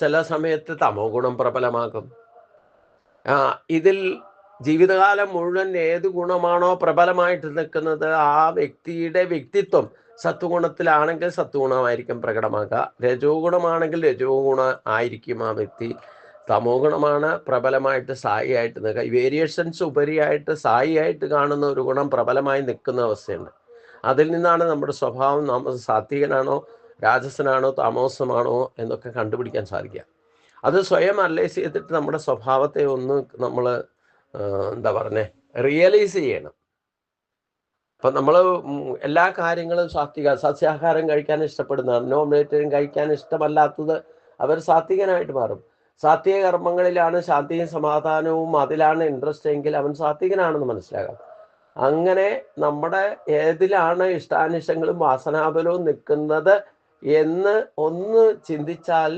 ചില സമയത്ത് തമോ ഗുണം പ്രബലമാകും. ഇതിൽ ജീവിതകാലം മുഴുവൻ ഏത് ഗുണമാണോ പ്രബലമായിട്ട് നിൽക്കുന്നത് ആ വ്യക്തിയുടെ വ്യക്തിത്വം സത്വഗുണത്തിലാണെങ്കിൽ സത്വഗുണമായിരിക്കും പ്രകടമാക്കുക, രജോ ഗുണമാണെങ്കിൽ രജോ ഗുണം ആയിരിക്കും ആ വ്യക്തി, തമോ ഗുണമാണ് പ്രബലമായിട്ട് സായിയായിട്ട് നിൽക്കുക. ഈ വേരിയേഷൻസ് ഉപരിയായിട്ട് സായിയായിട്ട് കാണുന്ന ഒരു ഗുണം പ്രബലമായി നിൽക്കുന്ന അവസ്ഥയുണ്ട്. അതിൽ നിന്നാണ് നമ്മുടെ സ്വഭാവം നാം സാത്വികനാണോ രാജസനാണോ താമസമാണോ എന്നൊക്കെ കണ്ടുപിടിക്കാൻ സാധിക്കുക. അത് സ്വയം അനലൈസ് ചെയ്തിട്ട് നമ്മുടെ സ്വഭാവത്തെ ഒന്ന് നമ്മൾ റിയലൈസ് ചെയ്യണം. അപ്പം നമ്മൾ എല്ലാ കാര്യങ്ങളും സസ്യാഹാരം കഴിക്കാൻ ഇഷ്ടപ്പെടുന്നതാണ്, നോൺ വെജിറ്റേറിയൻ കഴിക്കാൻ ഇഷ്ടമല്ലാത്തത് അവർ സാത്വികനായിട്ട് മാറും. സാത്വിക കർമ്മങ്ങളിലാണ് ശാന്തിയും സമാധാനവും, അതിലാണ് ഇൻട്രസ്റ്റ് എങ്കിൽ അവൻ സാത്വികനാണെന്ന് മനസ്സിലാകാം. അങ്ങനെ നമ്മുടെ ഏതിലാണ് ഇഷ്ടാനിഷ്ടങ്ങളും വാസനാബലവും നിൽക്കുന്നത് എന്ന് ഒന്ന് ചിന്തിച്ചാൽ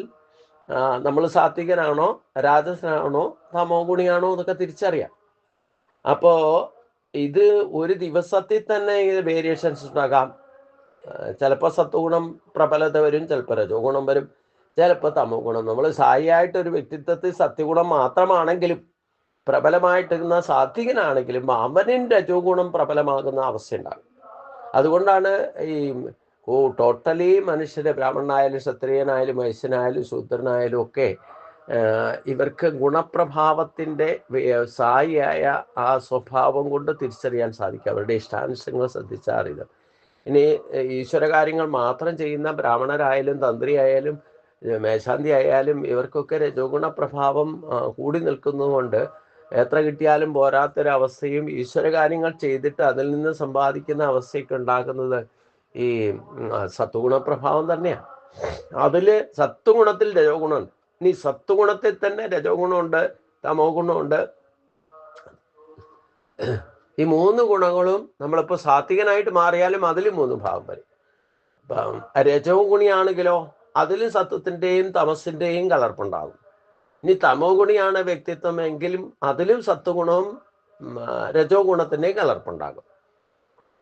നമ്മൾ സാത്വികനാണോ രാജസനാണോ തമോ ഗുണിയാണോ എന്നൊക്കെ തിരിച്ചറിയാം. അപ്പോൾ ഇത് ഒരു ദിവസത്തിൽ തന്നെ വേരിയേഷൻസ് ഉണ്ടാകാം. ചിലപ്പോൾ സത്വഗുണം പ്രബലത വരും, ചിലപ്പോൾ രജോ ഗുണം വരും, ചിലപ്പോൾ തമോ ഗുണം. നമ്മൾ സായിയായിട്ട് ഒരു വ്യക്തിത്വത്തിൽ സത്യഗുണം മാത്രമാണെങ്കിലും പ്രബലമായിട്ടിരുന്ന സാത്വികനാണെങ്കിലും അവനും രജോ ഗുണം പ്രബലമാകുന്ന അവസ്ഥയുണ്ടാകും. അതുകൊണ്ടാണ് ഈ ടോട്ടലി മനുഷ്യരെ, ബ്രാഹ്മണനായാലും ക്ഷത്രിയനായാലും വൈശ്യനായാലും ശൂദ്രനായാലും ഒക്കെ ഇവർക്ക് ഗുണപ്രഭാവത്തിൻ്റെ സായിയായ ആ സ്വഭാവം കൊണ്ട് തിരിച്ചറിയാൻ സാധിക്കും. അവരുടെ ഇഷ്ടാനിഷ്ടങ്ങൾ ശ്രദ്ധിച്ചാൽ അറിയാം. ഇനി ഈശ്വരകാര്യങ്ങൾ മാത്രം ചെയ്യുന്ന ബ്രാഹ്മണരായാലും തന്ത്രിയായാലും മേശാന്തി ആയാലും ഇവർക്കൊക്കെ രജോ ഗുണപ്രഭാവം കൂടി നിൽക്കുന്നതുകൊണ്ട് എത്ര കിട്ടിയാലും പോരാത്തൊരവസ്ഥയും ഈശ്വരകാര്യങ്ങൾ ചെയ്തിട്ട് അതിൽ നിന്ന് സമ്പാദിക്കുന്ന അവസ്ഥയൊക്കെ ഉണ്ടാക്കുന്നത് ഈ സത്വഗുണപ്രഭാവം തന്നെയാണ്. അതിൽ സത്വഗുണത്തിൽ രജോ ഗുണമുണ്ട്. ഇനി സത്വഗുണത്തിൽ തന്നെ രജോ ഗുണമുണ്ട്, തമോ ഗുണമുണ്ട്. ഈ 3 ഗുണങ്ങളും നമ്മളിപ്പോൾ സാത്വികനായിട്ട് മാറിയാലും അതിൽ 3 ഭാവം വരും. രജോ ഗുണിയാണെങ്കിലോ അതിലും സത്വത്തിൻ്റെയും തമസിൻ്റെയും കലർപ്പുണ്ടാകും. ഇനി തമോ ഗുണിയാണ് വ്യക്തിത്വം എങ്കിലും അതിലും സത്വഗുണവും രജോ ഗുണത്തിൻ്റെയും കലർപ്പുണ്ടാകും.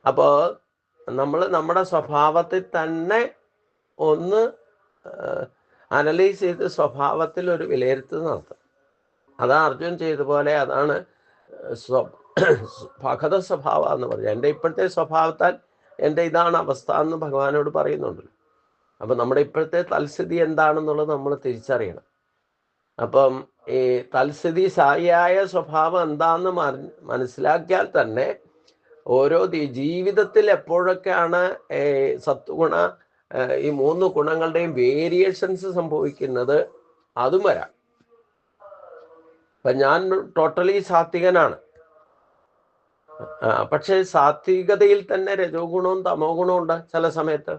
അപ്പോൾ നമ്മൾ നമ്മുടെ സ്വഭാവത്തിൽ തന്നെ ഒന്ന് അനലൈസ് ചെയ്ത് സ്വഭാവത്തിൽ ഒരു വിലയിരുത്തൽ നടത്തും. അതാ അർജുൻ ചെയ്ത പോലെ, അതാണ് ഭഗത സ്വഭാവം എന്ന് പറഞ്ഞാൽ എൻ്റെ ഇപ്പോഴത്തെ സ്വഭാവത്താൽ എൻ്റെ ഇതാണ് അവസ്ഥ എന്ന് ഭഗവാനോട് പറയുന്നുണ്ടല്ലോ. അപ്പം നമ്മുടെ ഇപ്പോഴത്തെ തൽസ്ഥിതി എന്താണെന്നുള്ളത് നമ്മൾ തിരിച്ചറിയണം. അപ്പം ഈ തൽസ്ഥിതി സായിയായ സ്വഭാവം എന്താണെന്ന് മനസ്സിലാക്കിയാൽ തന്നെ ഓരോ ജീവിതത്തിൽ എപ്പോഴൊക്കെയാണ് സത്വഗുണ ഈ 3 ഗുണങ്ങളുടെയും വേരിയേഷൻസ് സംഭവിക്കുന്നത് അതും വരാം. ഇപ്പം ഞാൻ ടോട്ടലി സാത്വികനാണ്, പക്ഷേ സാത്വികതയിൽ തന്നെ രജോ ഗുണവും തമോ ഗുണവും ഉണ്ട്. ചില സമയത്ത്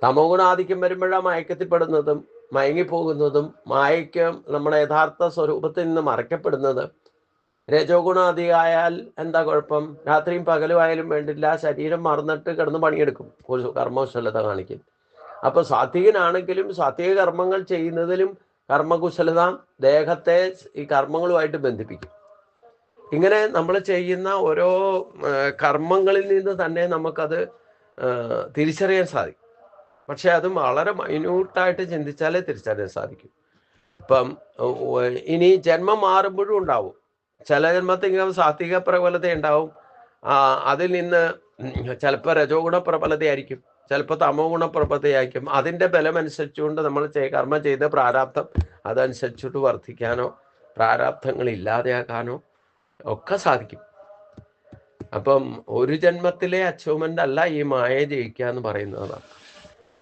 തമോ ഗുണാധിക്യം വരുമ്പോഴാണ് മയക്കത്തിൽപ്പെടുന്നതും മയങ്ങിപ്പോകുന്നതും മായയ്ക്ക് നമ്മുടെ യഥാർത്ഥ സ്വരൂപത്തിൽ നിന്ന് മറയ്ക്കപ്പെടുന്നത്. രജോ ഗുണം അധികമായാൽ എന്താ കുഴപ്പം? രാത്രിയും പകലും ആയാലും വേണ്ടില്ല, ശരീരം മറന്നിട്ട് കിടന്ന് പണിയെടുക്കും, കർമ്മകുശലത കാണിക്കും. അപ്പൊ സാത്വികനാണെങ്കിലും സാത്വിക കർമ്മങ്ങൾ ചെയ്യുന്നതിലും കർമ്മകുശലത ദേഹത്തെ ഈ കർമ്മങ്ങളുമായിട്ട് ബന്ധിപ്പിക്കും. ഇങ്ങനെ നമ്മൾ ചെയ്യുന്ന ഓരോ കർമ്മങ്ങളിൽ നിന്ന് തന്നെ നമുക്കത് തിരിച്ചറിയാൻ സാധിക്കും. പക്ഷെ അത് വളരെ മൈന്യൂട്ടായിട്ട് ചിന്തിച്ചാലേ തിരിച്ചറിയാൻ സാധിക്കും. ഇപ്പം ഇനി ജന്മം മാറുമ്പോഴും ഉണ്ടാവും. ചില ജന്മത്തിൽ സാത്വിക പ്രബലത ഉണ്ടാവും, അതിൽ നിന്ന് ചിലപ്പോൾ രജോ ഗുണ പ്രബലതയായിരിക്കും, ചിലപ്പോൾ തമോ ഗുണ പ്രബലതയായിരിക്കും. അതിൻ്റെ ബലമനുസരിച്ചുകൊണ്ട് നമ്മൾ കർമ്മം ചെയ്ത പ്രാരാബ്ധം അതനുസരിച്ചിട്ട് വർദ്ധിക്കാനോ പ്രാരാബ്ധങ്ങൾ ഇല്ലാതെയാക്കാനോ ഒക്കെ സാധിക്കും. അപ്പം ഒരു ജന്മത്തിലെ അച്ചീവ്മെൻ്റ് അല്ല ഈ മായയെ ജയിക്കുക എന്ന് പറയുന്നതാണ്.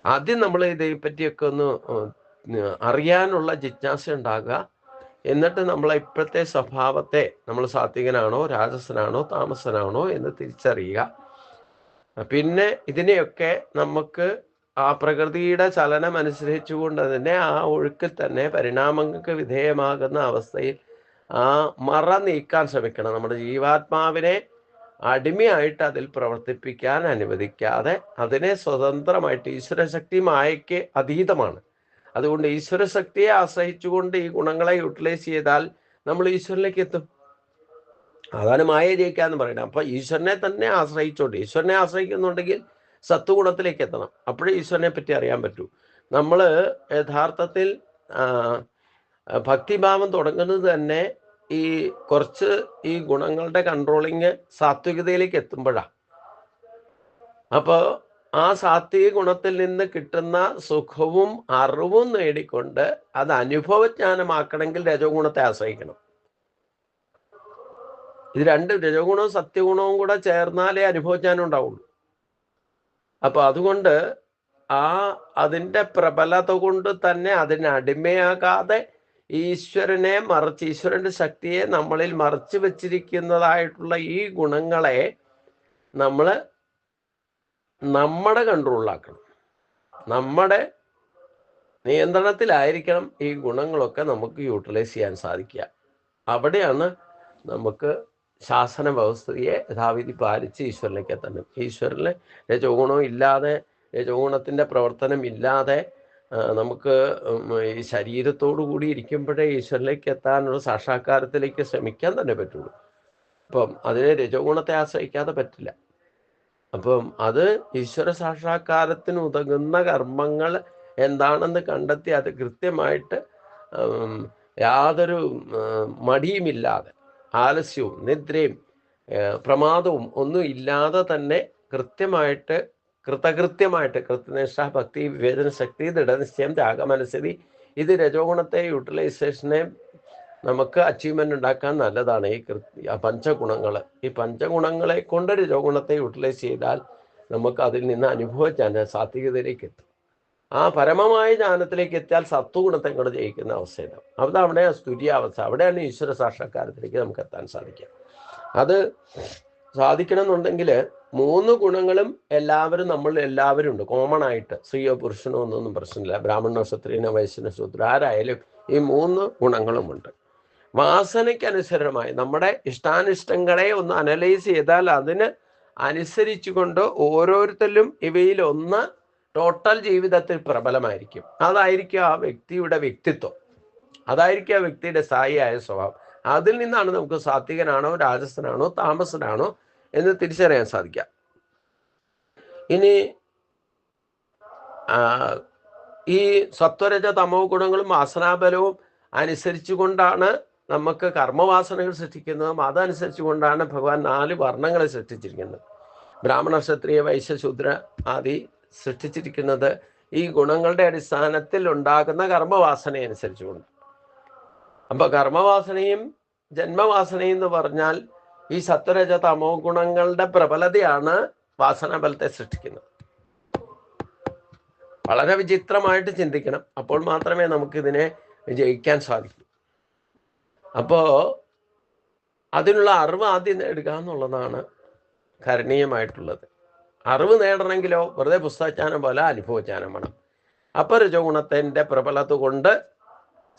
ആദ്യം നമ്മൾ ഇതേപ്പറ്റിയൊക്കെ ഒന്ന് അറിയാനുള്ള ജിജ്ഞാസ ഉണ്ടാകുക. എന്നിട്ട് നമ്മളെ ഇപ്പോഴത്തെ സ്വഭാവത്തെ നമ്മൾ സാത്വികനാണോ രാജസനാണോ താമസനാണോ എന്ന് തിരിച്ചറിയുക. പിന്നെ ഇതിനെയൊക്കെ നമുക്ക് ആ പ്രകൃതിയുടെ ചലനം അനുസരിച്ചുകൊണ്ട് തന്നെ ആ ഒഴുക്കിൽ തന്നെ പരിണാമങ്ങൾക്ക് വിധേയമാകുന്ന അവസ്ഥയിൽ ആ മറ നീക്കാൻ ശ്രമിക്കണം. നമ്മുടെ ജീവാത്മാവിനെ അടിമയായിട്ട് അതിൽ പ്രവർത്തിപ്പിക്കാൻ അനുവദിക്കാതെ അതിനെ സ്വതന്ത്രമായിട്ട്, ഈശ്വരശക്തി മായയ്ക്ക് അതീതമാണ്. അതുകൊണ്ട് ഈശ്വരശക്തിയെ ആശ്രയിച്ചുകൊണ്ട് ഈ ഗുണങ്ങളെ യൂട്ടിലൈസ് ചെയ്താൽ നമ്മൾ ഈശ്വരനിലേക്ക് എത്തും. അതാണ് മായ ജയിക്കുക എന്ന് പറയുന്നത്. അപ്പൊ ഈശ്വരനെ തന്നെ ആശ്രയിച്ചോണ്ട്, ഈശ്വരനെ ആശ്രയിക്കുന്നുണ്ടെങ്കിൽ സത്വഗുണത്തിലേക്ക് എത്തണം. അപ്പോഴേ ഈശ്വരനെ പറ്റി അറിയാൻ പറ്റൂ. നമ്മൾ യഥാർത്ഥത്തിൽ ഭക്തിഭാവം തുടങ്ങുന്നത് തന്നെ ഈ കുറച്ച് ഈ ഗുണങ്ങളുടെ കൺട്രോളിങ് സാത്വികതയിലേക്ക് എത്തുമ്പോഴാണ്. അപ്പോൾ ആ സാത്വിക ഗുണത്തിൽ നിന്ന് കിട്ടുന്ന സുഖവും അറിവും നേടിക്കൊണ്ട് അത് അനുഭവജ്ഞാനമാക്കണമെങ്കിൽ രജോ ഗുണത്തെ ആശ്രയിക്കണം. ഇത് രണ്ട്, രജോ ഗുണവും സത്യഗുണവും കൂടെ ചേർന്നാലേ അനുഭവജ്ഞാനം ഉണ്ടാവുള്ളൂ. അപ്പൊ അതുകൊണ്ട് അതിൻ്റെ പ്രബലത കൊണ്ട് തന്നെ അതിന് അടിമയാകാതെ ഈശ്വരനെ മറച്ച്, ഈശ്വരന്റെ ശക്തിയെ നമ്മളിൽ മറച്ചു വെച്ചിരിക്കുന്നതായിട്ടുള്ള ഈ ഗുണങ്ങളെ നമ്മൾ നമ്മുടെ കൺട്രോളിലാക്കണം, നമ്മുടെ നിയന്ത്രണത്തിലായിരിക്കണം ഈ ഗുണങ്ങളൊക്കെ നമുക്ക് യൂട്ടിലൈസ് ചെയ്യാൻ സാധിക്കുക. അവിടെയാണ് നമുക്ക് ശാസന വ്യവസ്ഥയെ യഥാവിധി പാലിച്ച് ഈശ്വരനിലേക്ക് എത്തണം. ഈശ്വരനെ രജോ ഗുണം ഇല്ലാതെ, രജോ ഗുണത്തിൻ്റെ പ്രവർത്തനം ഇല്ലാതെ നമുക്ക് ഈ ശരീരത്തോടു കൂടി ഇരിക്കുമ്പോഴേ ഈശ്വരനിലേക്ക് എത്താനുള്ള സാക്ഷാത്കാരത്തിലേക്ക് ശ്രമിക്കാൻ തന്നെ പറ്റുള്ളൂ. അപ്പം അതിനെ രജോ ഗുണത്തെ ആശ്രയിക്കാതെ പറ്റില്ല. അപ്പം അത് ഈശ്വര സാക്ഷാത്കാരത്തിന് ഉതകുന്ന കർമ്മങ്ങൾ എന്താണെന്ന് കണ്ടെത്തി അത് കൃത്യമായിട്ട് യാതൊരു മടിയുമില്ലാതെ, ആലസ്യവും നിദ്രയും പ്രമാദവും ഒന്നും ഇല്ലാതെ തന്നെ കൃത്യമായിട്ട് കൃത്യനിഷ്ഠ, ഭക്തി, വിവേചന ശക്തി, ദൃഢനിശ്ചയം, ത്യാഗമനസ്ഥിതി, ഇത് രജോ ഗുണത്തെ യൂട്ടിലൈസേഷനെ നമുക്ക് അച്ചീവ്മെന്റ് ഉണ്ടാക്കാൻ നല്ലതാണ്. ഈ പഞ്ചഗുണങ്ങൾ, ഈ പഞ്ചഗുണങ്ങളെ കൊണ്ട് രജോ ഗുണത്തെ യൂട്ടിലൈസ് ചെയ്താൽ നമുക്ക് അതിൽ നിന്ന് അനുഭവജ്ഞാന സാത്വികതയിലേക്ക് എത്തും. ആ പരമമായ ജ്ഞാനത്തിലേക്ക് എത്തിയാൽ സത്വഗുണത്തെ കൊണ്ട് ജയിക്കുന്ന അവസ്ഥയുണ്ടാവും. അവിടെ സ്തുര്യാവസ്ഥ, അവിടെയാണ് ഈശ്വര സാക്ഷാത്കാരത്തിലേക്ക് നമുക്ക് എത്താൻ സാധിക്കുക. അത് സാധിക്കണം എന്നുണ്ടെങ്കിൽ 3 ഗുണങ്ങളും നമ്മൾ എല്ലാവരും ഉണ്ട്, കോമൺ ആയിട്ട്. സ്ത്രീയോ പുരുഷനോ ഒന്നും പ്രശ്നമില്ല, ബ്രാഹ്മണനോ ക്ഷത്രിയനോ വൈശ്യനോ ശൂദ്രനോ ആരായാലും ഈ 3 ഗുണങ്ങളുമുണ്ട്. വാസനയ്ക്കനുസരമായി നമ്മുടെ ഇഷ്ടാനിഷ്ടങ്ങളെ ഒന്ന് അനലൈസ് ചെയ്താൽ അതിന് അനുസരിച്ചുകൊണ്ട് ഓരോരുത്തരിലും ഇവയിൽ ഒന്ന് ടോട്ടൽ ജീവിതത്തിൽ പ്രബലമായിരിക്കും. അതായിരിക്കും ആ വ്യക്തിയുടെ വ്യക്തിത്വം, അതായിരിക്കും ആ വ്യക്തിയുടെ സ്ഥായിയായ സ്വഭാവം. അതിൽ നിന്നാണ് നമുക്ക് സാത്വികനാണോ രാജസനാണോ താമസനാണോ എന്ന് തിരിച്ചറിയാൻ സാധിക്കുക. ഇനി ഈ സത്വരജ തമോ ഗുണങ്ങളും വാസനാബലവും അനുസരിച്ചു കൊണ്ടാണ് നമുക്ക് കർമ്മവാസനകൾ സൃഷ്ടിക്കുന്നതും അതനുസരിച്ച് കൊണ്ടാണ് ഭഗവാൻ 4 വർണ്ണങ്ങളെ സൃഷ്ടിച്ചിരിക്കുന്നത്. ബ്രാഹ്മണ ക്ഷത്രിയ വൈശ്യ ശൂദ്ര ആദി സൃഷ്ടിച്ചിരിക്കുന്നത് ഈ ഗുണങ്ങളുടെ അടിസ്ഥാനത്തിൽ ഉണ്ടാകുന്ന കർമ്മവാസന അനുസരിച്ചുകൊണ്ട്. അപ്പൊ കർമ്മവാസനയും ജന്മവാസനയും എന്ന് പറഞ്ഞാൽ ഈ സത്വരജ തമോ ഗുണങ്ങളുടെ പ്രബലതയാണ് വാസനാബലത്തെ സൃഷ്ടിക്കുന്നത്. വളരെ വിചിത്രമായിട്ട് ചിന്തിക്കണം, അപ്പോൾ മാത്രമേ നമുക്കിതിനെ ജയിക്കാൻ സാധിക്കൂ. അപ്പോ അതിനുള്ള അറിവ് ആദ്യം നേടുക എന്നുള്ളതാണ് കരണീയമായിട്ടുള്ളത്. അറിവ് നേടണമെങ്കിലോ വെറുതെ പുസ്തകജ്ഞാനം പോലെ അനുഭവജ്ഞാനം വേണം. അപ്പൊ രജോഗുണത്തിൻ്റെ പ്രബലത കൊണ്ട്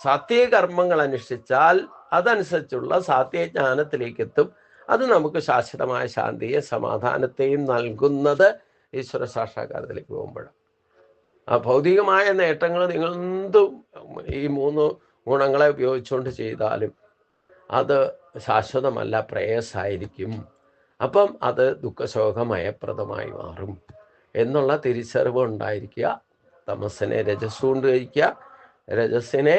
സാത്വിക കർമ്മങ്ങൾ അനുഷ്ഠിച്ചാൽ അതനുസരിച്ചുള്ള സാത്വിക ജ്ഞാനത്തിലേക്ക് എത്തും. അത് നമുക്ക് ശാശ്വതമായ ശാന്തിയെ സമാധാനത്തെയും നൽകുന്നത് ഈശ്വര സാക്ഷാത്കാരത്തിലേക്ക് പോകുമ്പോഴാണ്. ആ ഭൗതികമായ നേട്ടങ്ങൾ നിങ്ങൾ എന്തും ഈ 3 ഗുണങ്ങളെ ഉപയോഗിച്ചുകൊണ്ട് ചെയ്താലും അത് ശാശ്വതമല്ല, പ്രേയസായിരിക്കും. അപ്പം അത് ദുഃഖശോകമയപ്രദമായി മാറും എന്നുള്ള തിരിച്ചറിവ് ഉണ്ടായിരിക്കുക. തമസ്സിനെ രജസ് കൊണ്ട് ജയിക്കുക, രജസ്സിനെ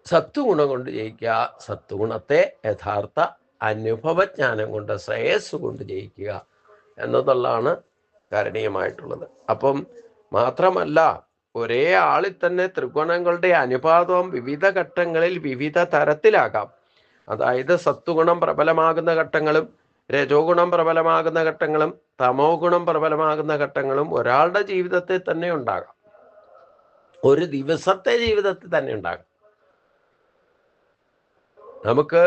സത്വഗുണം കൊണ്ട് ജയിക്കുക, സത്വഗുണത്തെ യഥാർത്ഥ അനുഭവജ്ഞാനം കൊണ്ട് ശ്രേയസ് കൊണ്ട് ജയിക്കുക എന്നതുള്ളതാണ് കരണീയമായിട്ടുള്ളത്. അപ്പം മാത്രമല്ല, ഒരേ ആളിൽ തന്നെ ത്രിഗുണങ്ങളുടെ അനുപാതം വിവിധ ഘട്ടങ്ങളിൽ വിവിധ തരത്തിലാകാം. അതായത് സത്വഗുണം പ്രബലമാകുന്ന ഘട്ടങ്ങളും രജോ ഗുണം പ്രബലമാകുന്ന ഘട്ടങ്ങളും തമോ ഗുണം പ്രബലമാകുന്ന ഘട്ടങ്ങളും ഒരാളുടെ ജീവിതത്തിൽ തന്നെ ഉണ്ടാകാം, ഒരു ദിവസത്തെ ജീവിതത്തിൽ തന്നെ ഉണ്ടാകാം. നമുക്ക്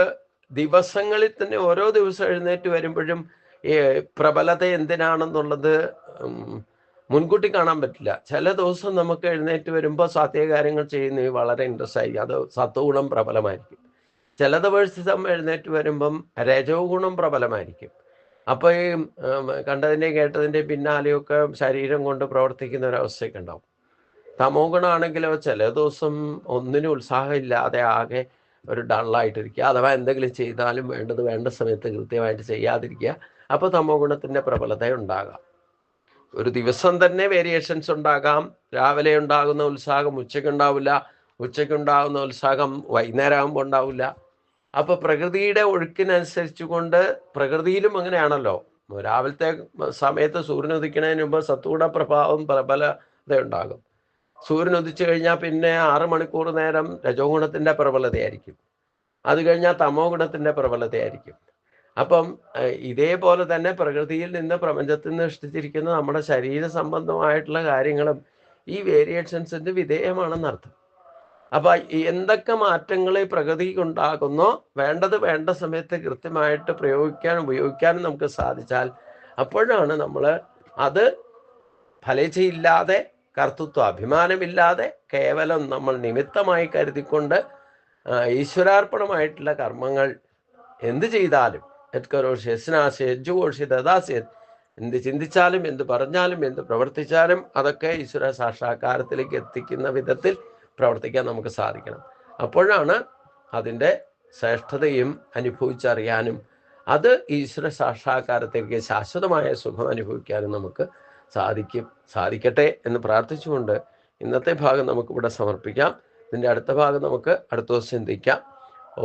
ദിവസങ്ങളിൽ തന്നെ ഓരോ ദിവസം എഴുന്നേറ്റ് വരുമ്പോഴും ഈ പ്രബലത എന്തിനാണെന്നുള്ളത് മുൻകൂട്ടി കാണാൻ പറ്റില്ല. ചില ദിവസം നമുക്ക് എഴുന്നേറ്റ് വരുമ്പോൾ സാത്വിക കാര്യങ്ങൾ ചെയ്യുന്നത് വളരെ ഇൻട്രസ്റ്റ് ആയിരിക്കും, അത് സത്വഗുണം പ്രബലമായിരിക്കും. ചില ദിവസം എഴുന്നേറ്റ് വരുമ്പം രജോ ഗുണം പ്രബലമായിരിക്കും. അപ്പോൾ ഈ കണ്ടതിൻ്റെ കേട്ടതിൻ്റെ പിന്നാലെയൊക്കെ ശരീരം കൊണ്ട് പ്രവർത്തിക്കുന്ന ഒരവസ്ഥയൊക്കെ ഉണ്ടാവും. തമോ ഗുണമാണെങ്കിലോ ചില ദിവസം ഒന്നിനും ഉത്സാഹമില്ലാതെ ആകെ ഒരു ഡള്ളായിട്ടിരിക്കുക, അഥവാ എന്തെങ്കിലും ചെയ്താലും വേണ്ടത് വേണ്ട സമയത്ത് കൃത്യമായിട്ട് ചെയ്യാതിരിക്കുക. അപ്പോൾ തമോ ഗുണത്തിൻ്റെ പ്രബലത ഉണ്ടാകാം. ഒരു ദിവസം തന്നെ വേരിയേഷൻസ് ഉണ്ടാകാം. രാവിലെ ഉണ്ടാകുന്ന ഉത്സാഹം ഉച്ചയ്ക്കുണ്ടാവില്ല, ഉച്ചയ്ക്കുണ്ടാകുന്ന ഉത്സാഹം വൈകുന്നേരം ആകുമ്പോൾ ഉണ്ടാവില്ല. അപ്പൊ പ്രകൃതിയുടെ ഒഴുക്കിനനുസരിച്ചു കൊണ്ട്, പ്രകൃതിയിലും അങ്ങനെയാണല്ലോ, രാവിലത്തെ സമയത്ത് സൂര്യൻ ഉദിക്കുന്നതിന് മുമ്പ് സത്വഗുണ പ്രഭാവം പ്രബലത ഉണ്ടാകും. സൂര്യൻ ഉദിച്ചു കഴിഞ്ഞാൽ പിന്നെ 6 മണിക്കൂർ നേരം രജോ ഗുണത്തിന്റെ പ്രബലതയായിരിക്കും, അത് കഴിഞ്ഞാൽ തമോ ഗുണത്തിന്റെ പ്രബലതയായിരിക്കും. അപ്പം ഇതേപോലെ തന്നെ പ്രകൃതിയിൽ നിന്ന് പ്രപഞ്ചത്തിൽ നിന്ന് സൃഷ്ടിച്ചിരിക്കുന്ന നമ്മുടെ ശരീര സംബന്ധമായിട്ടുള്ള കാര്യങ്ങളും ഈ വേരിയേഷൻസിന്റെ വിധേയമാണെന്നർത്ഥം. അപ്പൊ എന്തൊക്കെ മാറ്റങ്ങൾ പ്രകൃതിക്ക് ഉണ്ടാകുന്നോ വേണ്ടത് വേണ്ട സമയത്ത് കൃത്യമായിട്ട് ഉപയോഗിക്കാനും നമുക്ക് സാധിച്ചാൽ അപ്പോഴാണ് നമ്മൾ അത് ഫലേച്ഛയില്ലാതെ, കർത്തൃത്വ അഭിമാനമില്ലാതെ, കേവലം നമ്മൾ നിമിത്തമായി കരുതിക്കൊണ്ട് ഈശ്വരാർപ്പണമായിട്ടുള്ള കർമ്മങ്ങൾ എന്ത് ചെയ്താലും എന്ത് ചിന്തിച്ചാലും, എന്ത് പറഞ്ഞാലും, എന്ത് പ്രവർത്തിച്ചാലും അതൊക്കെ ഈശ്വര സാക്ഷാത്കാരത്തിലേക്ക് എത്തിക്കുന്ന വിധത്തിൽ പ്രവർത്തിക്കാൻ നമുക്ക് സാധിക്കണം. അപ്പോഴാണ് അതിൻ്റെ ശ്രേഷ്ഠതയും അനുഭവിച്ചറിയാനും അത് ഈശ്വര സാക്ഷാത്കാരത്തിലേക്ക് ശാശ്വതമായ സുഖം അനുഭവിക്കാനും നമുക്ക് സാധിക്കട്ടെ എന്ന് പ്രാർത്ഥിച്ചുകൊണ്ട് ഇന്നത്തെ ഭാഗം നമുക്കിവിടെ സമർപ്പിക്കാം. ഇതിൻ്റെ അടുത്ത ഭാഗം നമുക്ക് അടുത്ത ദിവസം ചിന്തിക്കാം.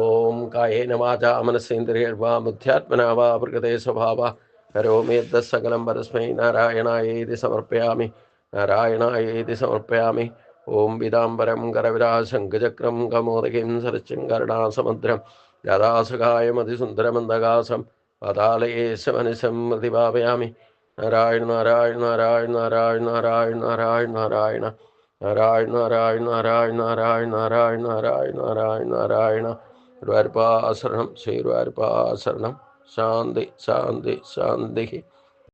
ഓം കായേന വാചാ മനസേന്ദ്രിയർവാ ബുദ്ധ്യാത്മനാ വാ പ്രകൃതേ സ്വഭാവ കരോമി സകലം പരസ്മൈ നാരായണായേതി സമർപ്പയാമി. നാരായണായേതി സമർപ്പയാമി. ഓം പീതാംബരം കരവിരാശങ്കചക്രം കമോദകിം സരച്ചും കരുണാസമുദ്രം രാധാസുഖായമതിസുന്ദരമന്ദകാസം പാതാളയേശമനിശം പ്രതിഭാവയാമി. നാരായണ നാരായണ നാരായണ നാരായണ നാരായണ നാരായണ നാരായണ നാരായണ നാരായണ നാരായണ നാരായണ നാരായണ നാരായണ നാരായണ. ഗുരുവായൂരപ്പാ ശരണം, ശ്രീ ഗുരുവായൂരപ്പാ ശരണം. ശാന്തി ശാന്തി ശാന്തി.